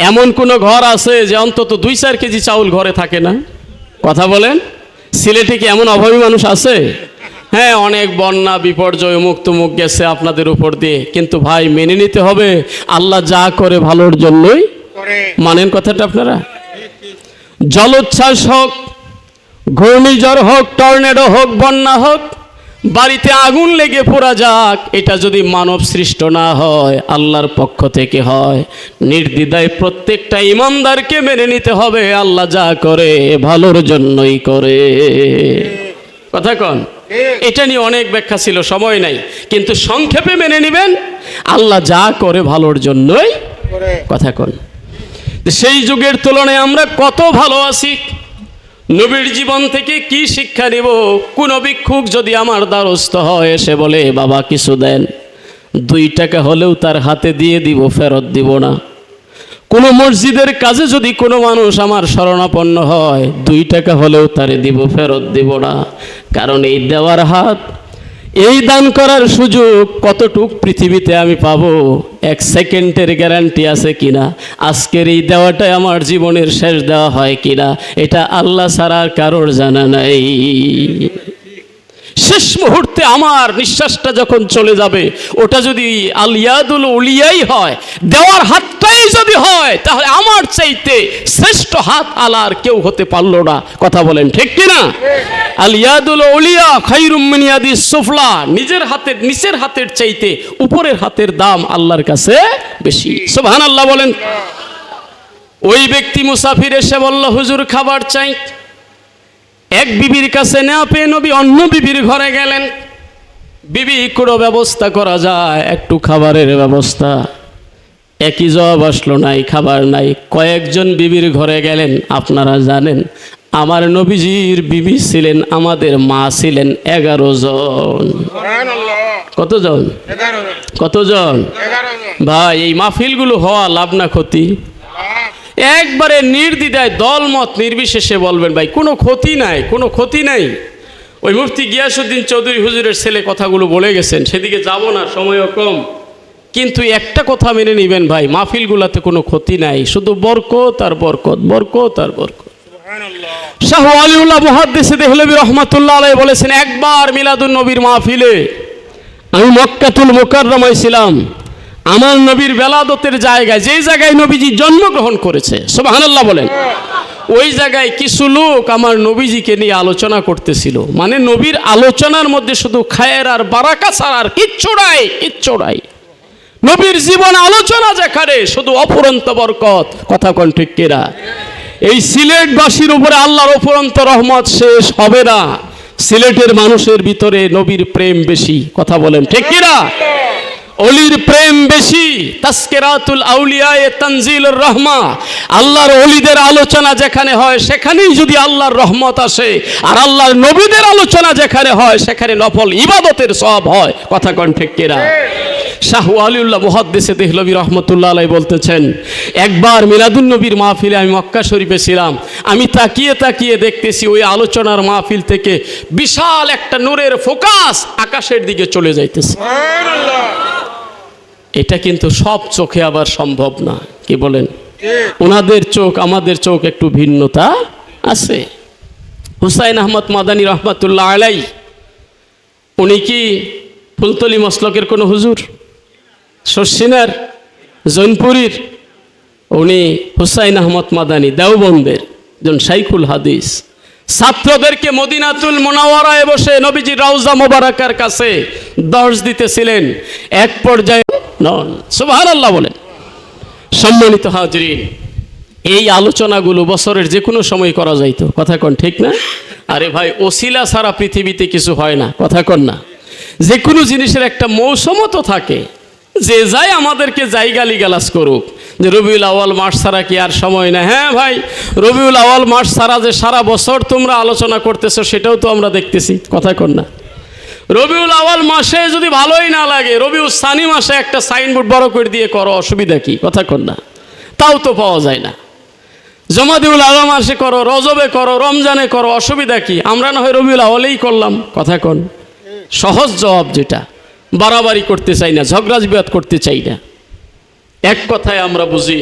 এমন কোন ঘর আছে যে অন্তত 2-4 কেজি চাউল ঘরে থাকে না? কথা বলেন। সিলেটে কি এমন অভাবী মানুষ আছে? হ্যাঁ, অনেক বন্যা বিপর্যয় অমুক তমুক গেছে আপনাদের উপর দিয়ে, কিন্তু ভাই মেনে নিতে হবে আল্লাহ যা করে ভালোর জন্যই মানেন কথাটা আপনারা। জলোচ্ছ্বাস হোক, ঘূর্ণিঝড় হোক, টর্নেডো হোক, বন্যা হোক, বাড়িতে আগুন লেগে পোড়া যাক, এটা যদি মানব সৃষ্ট না হয়, আল্লাহর পক্ষ থেকে হয়, নির্দ্বিধায় প্রত্যেকটা ইমানদারকে মেনে নিতে হবে আল্লাহ যা করে ভালোর জন্যই করে। কথা কন, এটা নিয়ে অনেক ব্যাখ্যা ছিল, সময় নাই, কিন্তু সংক্ষেপে মেনে নেবেন আল্লাহ যা করে ভালোর জন্যই। কথা কন, সেই যুগের তুলনায় আমরা কত ভালো আছি, নবীর জীবন থেকে কি শিক্ষা নেব? কোন ভিক্ষুক যদি আমার দ্বারস্থ হয়, এসে বলে বাবা কিছু দেন, 2 টাকা হলেও তার হাতে দিয়ে দিব, ফেরত দিব না। কোনো মসজিদের কাজে যদি কোনো মানুষ আমার শরণাপন্ন হয়, 2 টাকা হলেও তারে দিব, ফেরত দিব না। কারণ এই দেওয়ার হাত, এই দান করার সুযোগ কতটুক পৃথিবীতে আমি পাবো, 1 সেকেন্ডের গ্যারান্টি আছে কিনা, আজকের এই দেওয়াটাই আমার জীবনের শেষ দেওয়া হয় কিনা, এটা আল্লাহ ছাড়া আর কারোর জানা নাই। শেষ মুহূর্তে আমার নিঃশ্বাসটা যখন চলে যাবে, ওটা যদি আল ইয়াদুল উলিয়াই হয়, দেওয়ার হাতটাই যদি হয়, তাহলে আমার চাইতে শ্রেষ্ঠ হাত আল্লাহর কেউ হতে পারলো না। কথা বলেন ঠিক কিনা? আল ইয়াদুল উলিয়া খায়রুম মিন ইয়াদিস সুফলা, নিজের হাতের নিচের হাতের চাইতে উপরের হাতের দাম আল্লাহর কাছে বেশি। সুবহানাল্লাহ বলেন। ওই ব্যক্তি মুসাফির এসে বলল হুজুর খাবার চাই। এক বিবির কাছে না পেয়ে নবী অন্য বিবির ঘরে গেলেন। বিবি কোনো ব্যবস্থা করা যায়, একটু খাবারের ব্যবস্থা, একই জবাব আসলো নাই, খাবার নাই। কয়েকজন বিবির ঘরে গেলেন। আপনারা জানেন আমার নবীজির বিবি ছিলেন, আমাদের মা ছিলেন 11 জন। কতজন? কতজন? ভাই এই মাহফিলগুলো হওয়া লাভ না ক্ষতি? একবারে নির্দ্বিধায় দলমত নির্বিশেষে বলবেন ভাই কোনো ক্ষতি নাই, কোনো ক্ষতি নাই। ওই মুফতি গিয়াসউদ্দিন চৌধুরী হুজুরের ছেলে কথাগুলো বলে গেছেন, সেদিকে যাব না, সময়ও কম। কিন্তু একটা কথা মেনে নেবেন ভাই, মাহফিলগুলোতে কোনো ক্ষতি নাই, শুধু বরকত আর বরকত, বরকত আর বরকত। শাহ ওয়ালিউল্লাহ মুহাদ্দিস দেহলভী রহমাতুল্লাহ আলাইহি বলেছেন, একবার মিলাদুন নবীর মাহফিলে আমি মক্কাতুল মুকাররমায় ছিলাম। আমার নবীর বেলাদতের জায়গায়, যেই জায়গায় নবীজি জন্মগ্রহণ করেছে, সুবহানাল্লাহ বলেন, ওই জায়গায় কিছু লোক আমার নবীজিকে নিয়ে আলোচনা করতেছিল। মানে নবীর আলোচনার মধ্যে শুধু খায়ের আর বারাকা ছাড়া আর কিচ্ছু নাই, কিচ্ছু নাই। নবীর জীবন আলোচনা যেখানে শুধু অফুরন্ত বরকত। কথা কোন ঠিক কিনা? এই সিলেটবাসীর উপরে আল্লাহর অফুরন্ত রহমত শেষ হবে না। সিলেটের মানুষের ভিতরে নবীর প্রেম বেশি। কথা বলেন ঠিক কিনা? অলির প্রেম বেশি। তাসকিরাতুল আউলিয়ায়ে তানজিলুর রহমা, আল্লাহর অলিদের আলোচনা যেখানে হয় সেখানেই যদি আল্লাহর রহমত আসে, আর আল্লাহর নবীদের আলোচনা যেখানে হয় সেখানে নফল ইবাদতের সওয়াব হয়। কথা কোন ঠিক কিনা? শাহ ওয়ালিউল্লাহ মুহাদ্দিস দেহলভী রহমাতুল্লাহ আলাইহি বলতেছেন, একবার মিলাদুন নবীর মাহফিলে আমি মক্কা শরীফে ছিলাম। আমি তাকিয়ে তাকিয়ে দেখতেছি ওই আলোচনার মাহফিল থেকে বিশাল একটা নূরের ফোকাস আকাশের দিকে চলে যাইতেছে। এটা কিন্তু সব চোখে আবার সম্ভব না। কি বলেন? ওনাদের চোখ আমাদের চোখ একটু ভিন্নতা আছে। হুসাইন আহমদ মাদানী রহমাতুল্লাহ আলাইহি, উনি কি ফুলতলি মসলকের কোনো হুজুর? শর্ষিনার, জৈনপুরীর? উনি হুসাইন আহমদ মাদানী দেওবন্দের একজন শাইখুল হাদিস। ছাত্রদেরকে মদিনাতুল মুনাওয়ারায় বসে নবীজির রওজা মোবারকার কাছে দর্শ দিতেছিলেন। এক পর্যায়ে নন, সুবহানাল্লাহ বলেন। সম্মানিত হাজরিন, এই আলোচনাগুলো বছরের যে কোনো সময় করা যাইতো। কথা কন ঠিক না? আরে ভাই ওসিলা ছাড়া পৃথিবীতে কিছু হয় না। কথা কন না? যে কোনো জিনিসের একটা মৌসুমও তো থাকে। যে যাই আমাদেরকে যাই গালিগালাজ করুক যে রবিউল আউয়াল মাস ছাড়া কি আর সময় না? হ্যাঁ ভাই, রবিউল আউয়াল মাস ছাড়া যে সারা বছর তোমরা আলোচনা করতেছো সেটাও তো আমরা দেখতেছি। কথা কন না? রবিউল আউয়াল মাসে যদি ভালোই না লাগে, রবিউল সানি মাসে একটা সাইনবোর্ড বড় করে দিয়ে করো, অসুবিধা কি? কথা কন না? তাও তো পাওয়া যায় না। জমাদিউল আউয়াল মাসে করো, রজবে করো, রমজানে করো, অসুবিধা কি? আমরা না হয় রবিউল আউয়ালেই করলাম। কথা কন? সহজ জবাব যেটা, বাড়াবাড়ি করতে চাই না, ঝগড়া বিবাদ করতে চাই না। এক কথায় আমরা বুঝি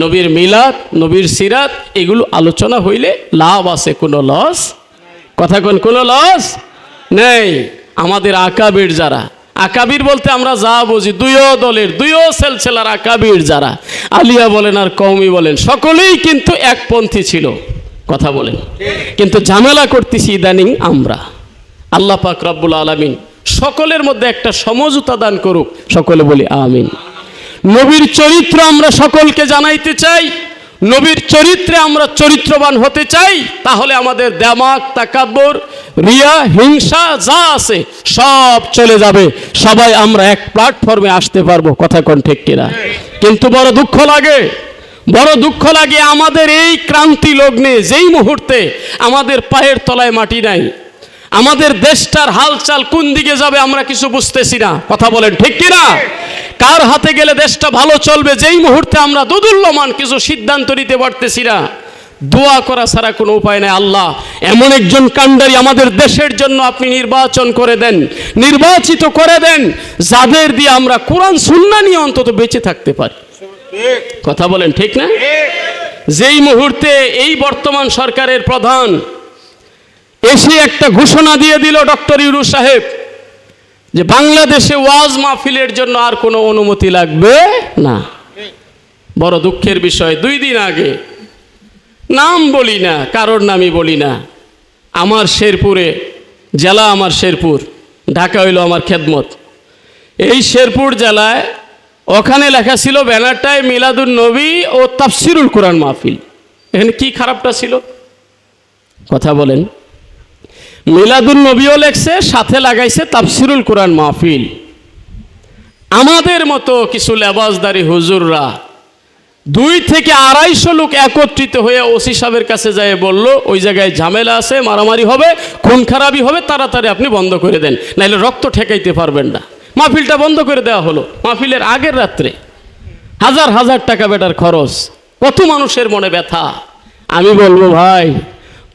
নবীর মিলাদ, নবীর সিরাত এগুলো আলোচনা হইলে লাভ আছে, কোনো লস? কথা কোন? কোনো লস নেই। আমাদের আকাবির যারা, আকাবির বলতে আমরা যা বুঝি, দুইও দলের দুইও সেলসেলার আকাবির যারা, আলিয়া বলেন আর কওমি বলেন, সকলেই কিন্তু একপন্থী ছিল। কথা বলেন, কিন্তু ঝামেলা করতেছি ইদানিং আমরা। আল্লাহ পাক রব্বুল আলামিন সকলের মধ্যে একটা সমঝোতা দান করুক, সকলে বলি আমিন। নবীর চরিত্র আমরা সকলকে জানাইতে চাই, নবীর চরিত্রে আমরা চরিত্রবান হতে চাই, তাহলে আমাদের দেমাগ, তাকাব্বুর, রিয়া, হিংসা যা আছে সব চলে যাবে, সবাই আমরা এক প্ল্যাটফর্মে আসতে পারবো। কথা কোন ঠিক কিনা? কিন্তু বড় দুঃখ লাগে, বড় দুঃখ লাগে আমাদের এই ক্রান্তি লগ্নে যেই মুহূর্তে আমাদের পায়ের তলায় মাটি নাই, আমাদের দেশটার হালচাল কোন দিকে যাবে আমরা কিছু বুঝতেছি না। কথা বলেন ঠিক কিনা? কার হাতে গেলে দেশটা ভালো চলবে, যেই মুহূর্তে আমরা দোদুল্যমান কিছু সিদ্ধান্ত নিতে পারতেছি না। দোয়া করা ছাড়া কোনো উপায় নেই। আল্লাহ এমন একজন কাণ্ডারি আমাদের দেশের জন্য আপনি নির্বাচন করে দেন, নির্বাচিত করে দেন, যাদের দিয়ে আমরা কোরআন সুন্নাহ নিয়ে অন্তত বেঁচে থাকতে পারি। কথা বলেন ঠিক না? যেই মুহূর্তে এই বর্তমান সরকারের প্রধান এসে একটা ঘোষণা দিয়ে দিল ডক্টর ইউনূস সাহেব যে বাংলাদেশে ওয়াজ মাহফিলের জন্য আর কোনো অনুমতি লাগবে না। বড় দুঃখের বিষয়, 2 দিন আগে, নাম বলি না, কারোর নামই বলি না, আমার শেরপুরে জেলা, আমার শেরপুর, ঢাকা হইল আমার খেদমত, এই শেরপুর জেলায় ওখানে লেখা ছিল ব্যানারটায় মিলাদুন নবী ও তাফসিরুল কোরআন মাহফিল। এখানে কি খারাপটা ছিল? কথা বলেন। মিলাদুন নবীও লেখছে, সাথে লাগাইছে তাফসিরুল কোরআন মাহফিল। আমাদের মতো কিছু লেবাসদারি হুজুররা 2 থেকে 250 লোক একত্রিত হয়ে ওসি সাহেবের কাছে যায় বলল, ওই জায়গায় ঝামেলা আছে, মারামারি হবে, খুন খারাপি হবে, তাড়াতাড়ি আপনি বন্ধ করে দেন, নাইলে রক্ত ঠেকাইতে পারবেন না। মাহফিলটা বন্ধ করে দেওয়া হলো। মাহফিলের আগের রাত্রে হাজার হাজার টাকা বেটার খরচ, কত মানুষের মনে ব্যথা। আমি বলবো ভাই,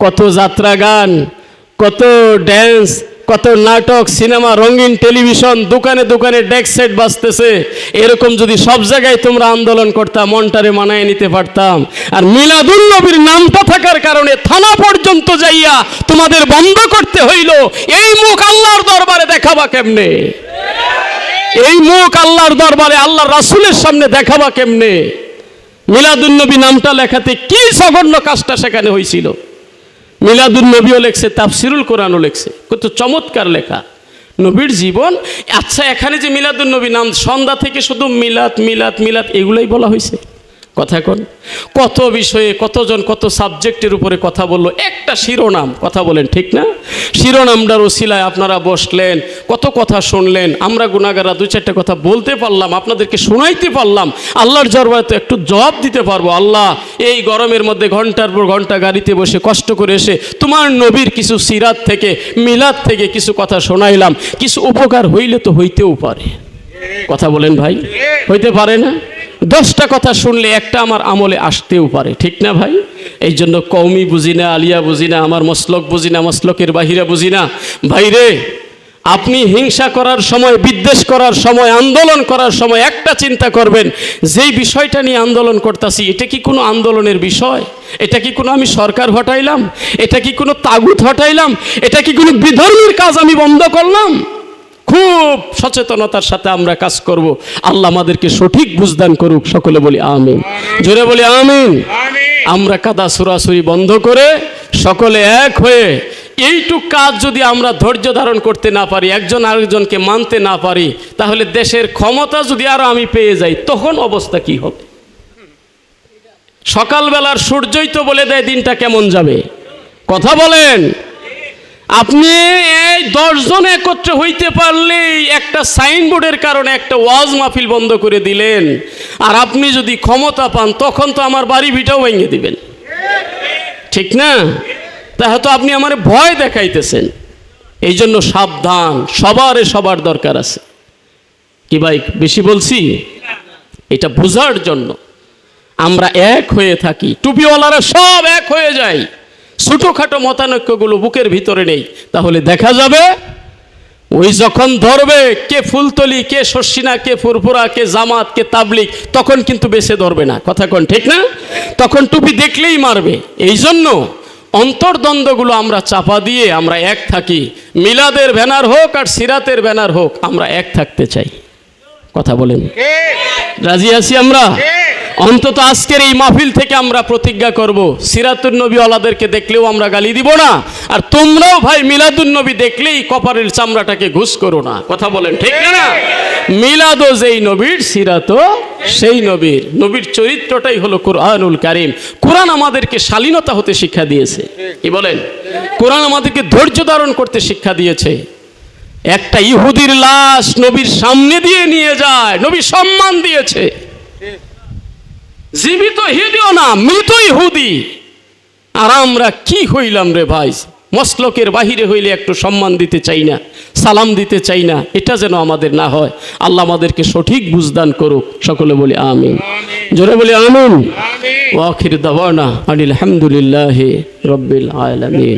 কত যাত্রা গান, কত ড্যান্স, কত নাটক, সিনেমা, রঙিন টেলিভিশন, দোকানে দোকানে ডেক সেট বাজতেছে। এরকম যদি সব জায়গায় তোমরা আন্দোলন করতাম, মনটারে মানায় নিতে পারতাম। আর মিলাদুন নবীর নামটা থাকার কারণে থানা পর্যন্ত যাইয়া তোমাদের বন্ধ করতে হইল। এই মুখ আল্লাহর দরবারে দেখাবা কেমনে? এই মুখ আল্লাহর দরবারে আল্লাহর রাসূলের সামনে দেখাবা কেমনে? মিলাদুন নবী নামটা লেখাতে কি জঘন্য কাজটা সেখানে হয়েছিল। মিলাদুন নবীও লেখছে, তাফসিরুল কোরআনও লেখছে, কত চমৎকার লেখা, নবীর জীবন। আচ্ছা, এখানে যে মিলাদুন নবী নাম, সন্ধ্যা থেকে শুধু মিলাদ মিলাদ মিলাদ এগুলাই বলা হয়েছে। কথা কোন? কত বিষয়ে কতজন কত সাবজেক্টের উপরে কথা বললো, একটা শিরোনাম। কথা বলেন ঠিক না? শিরোনামটার ওসিলায় আপনারা বসলেন, কত কথা শুনলেন, আমরা গুনাহগাররা 2-4টা কথা বলতে পারলাম, আপনাদেরকে শোনাইতে পারলাম। আল্লাহর দরবারে তো একটু জবাব দিতে পারবো। আল্লাহ, এই গরমের মধ্যে ঘন্টার পর ঘন্টা গাড়িতে বসে কষ্ট করে এসে তোমার নবীর কিছু সিরাত থেকে, মিলাদ থেকে কিছু কথা শোনাইলাম, কিছু উপকার হইলে তো হইতেও পারে। কথা বলেন ভাই, হইতে পারে না? 10টা কথা শুনলে একটা আমার আমলে আসতেও পারে, ঠিক না ভাই? এই জন্য কওমি বুঝি না, আলিয়া বুঝি না, আমার মসলক বুঝি না, মসলকের বাহিরা বুঝি না। ভাইরে, আপনি হিংসা করার সময়, বিদ্বেষ করার সময়, আন্দোলন করার সময় একটা চিন্তা করবেন, যেই বিষয়টা নিয়ে আন্দোলন করতেছি এটা কি কোনো আন্দোলনের বিষয়? এটা কি কোনো আমি সরকার হটাইলাম? এটা কি কোনো তাগুত হটাইলাম? এটা কি কোনো বিধর্মীর কাজ আমি বন্ধ করলাম? খুব সচেতনতার সাথে আমরা কাজ করব। আল্লাহ আমাদেরকে সঠিক বুঝদান করুক, সকলে বলি আমিন। জোরে বলি আমিন। আমরা কাদা সুরাসুরি বন্ধ করে সকলে এক হয়ে এইটুক কাজ যদি আমরা ধৈর্য ধারণ করতে না পারি, একজন আরেকজনকে মানতে না পারি, তাহলে দেশের ক্ষমতা যদি আরো আমি পেয়ে যাই, তখন অবস্থা কি হবে? সকালবেলার সূর্যই তো বলে দেয় দিনটা কেমন যাবে। কথা বলেন। আপনি এই 10 জন একত্র হইতে পারলেই একটা সাইনবোর্ডের কারণে একটা ওয়াজ মাহফিল বন্ধ করে দিলেন, আর আপনি যদি ক্ষমতা পান তখন তো আমার বাড়ি ভিটাও ভেঙে দিবেন, ঠিক না? তা হয়তো আপনি আমার ভয় দেখাইতেছেন। এই জন্য সাবধান, সবার দরকার আছে। কি ভাই বেশি বলছি? এটা বোঝার জন্য আমরা এক হয়ে থাকি, টুপিওয়ালারা সব এক হয়ে যায়, ছোটোখাটো মতানৈক্যগুলো বুকের ভিতরে নেই, তাহলে দেখা যাবে ওই যখন ধরবে কে ফুলতলি, কে শর্ষিনা, কে ফুরফুরা, কে জামাত, কে তাবলিগ, তখন কিন্তু বেছে ধরবে না। কথা কোন ঠিক না? তখন টুপি দেখলেই মারবে। এই জন্য অন্তর্দ্বন্দ্বগুলো আমরা চাপা দিয়ে আমরা এক থাকি। মিলাদের ব্যানার হোক আর সিরাতের ব্যানার হোক, আমরা এক থাকতে চাই। কথা বলেন, রাজি আছি আমরা? অন্তত আজকের এই মাহফিল থেকে আমরা প্রতিজ্ঞা করব, সিরাতুন নবী ওয়ালাদেরকে দেখলেও আমরা গালি দিব না, আর তোমরাও ভাই মিলাদুন নবী দেখলেই কপারের চামড়াটাকে ঘুষ করো না। কথা বলেন, ঠিক না? মিলাদও যেই নবীর, সিরাতও সেই নবীর। নবীর চরিত্রটাই হলো কোরআনুল কারীম। কোরআন আমাদেরকে শালীনতা হতে শিক্ষা দিয়েছে। কি বলেন? কোরআন আমাদেরকে ধৈর্য ধারণ করতে শিক্ষা দিয়েছে। একটা ইহুদির লাশ নবীর সামনে দিয়ে নিয়ে যায়, নবী সম্মান দিয়েছে। জীবিত ইহুদিও না, মৃত ইহুদি। আর আমরা কি হইলাম রে ভাই? মসলকের বাহিরে হইলে একটু সম্মান দিতে চাই না, সালাম দিতে চাই না। এটা যেন আমাদের না হয়। আল্লাহ আমাদেরকে সঠিক বুঝদান করুক। সকলে বলি আমিন, জোরে বলি আমিন। ওয়া আখির দাওয়ানা আনিল হামদুলিল্লাহি রাব্বিল আলামিন।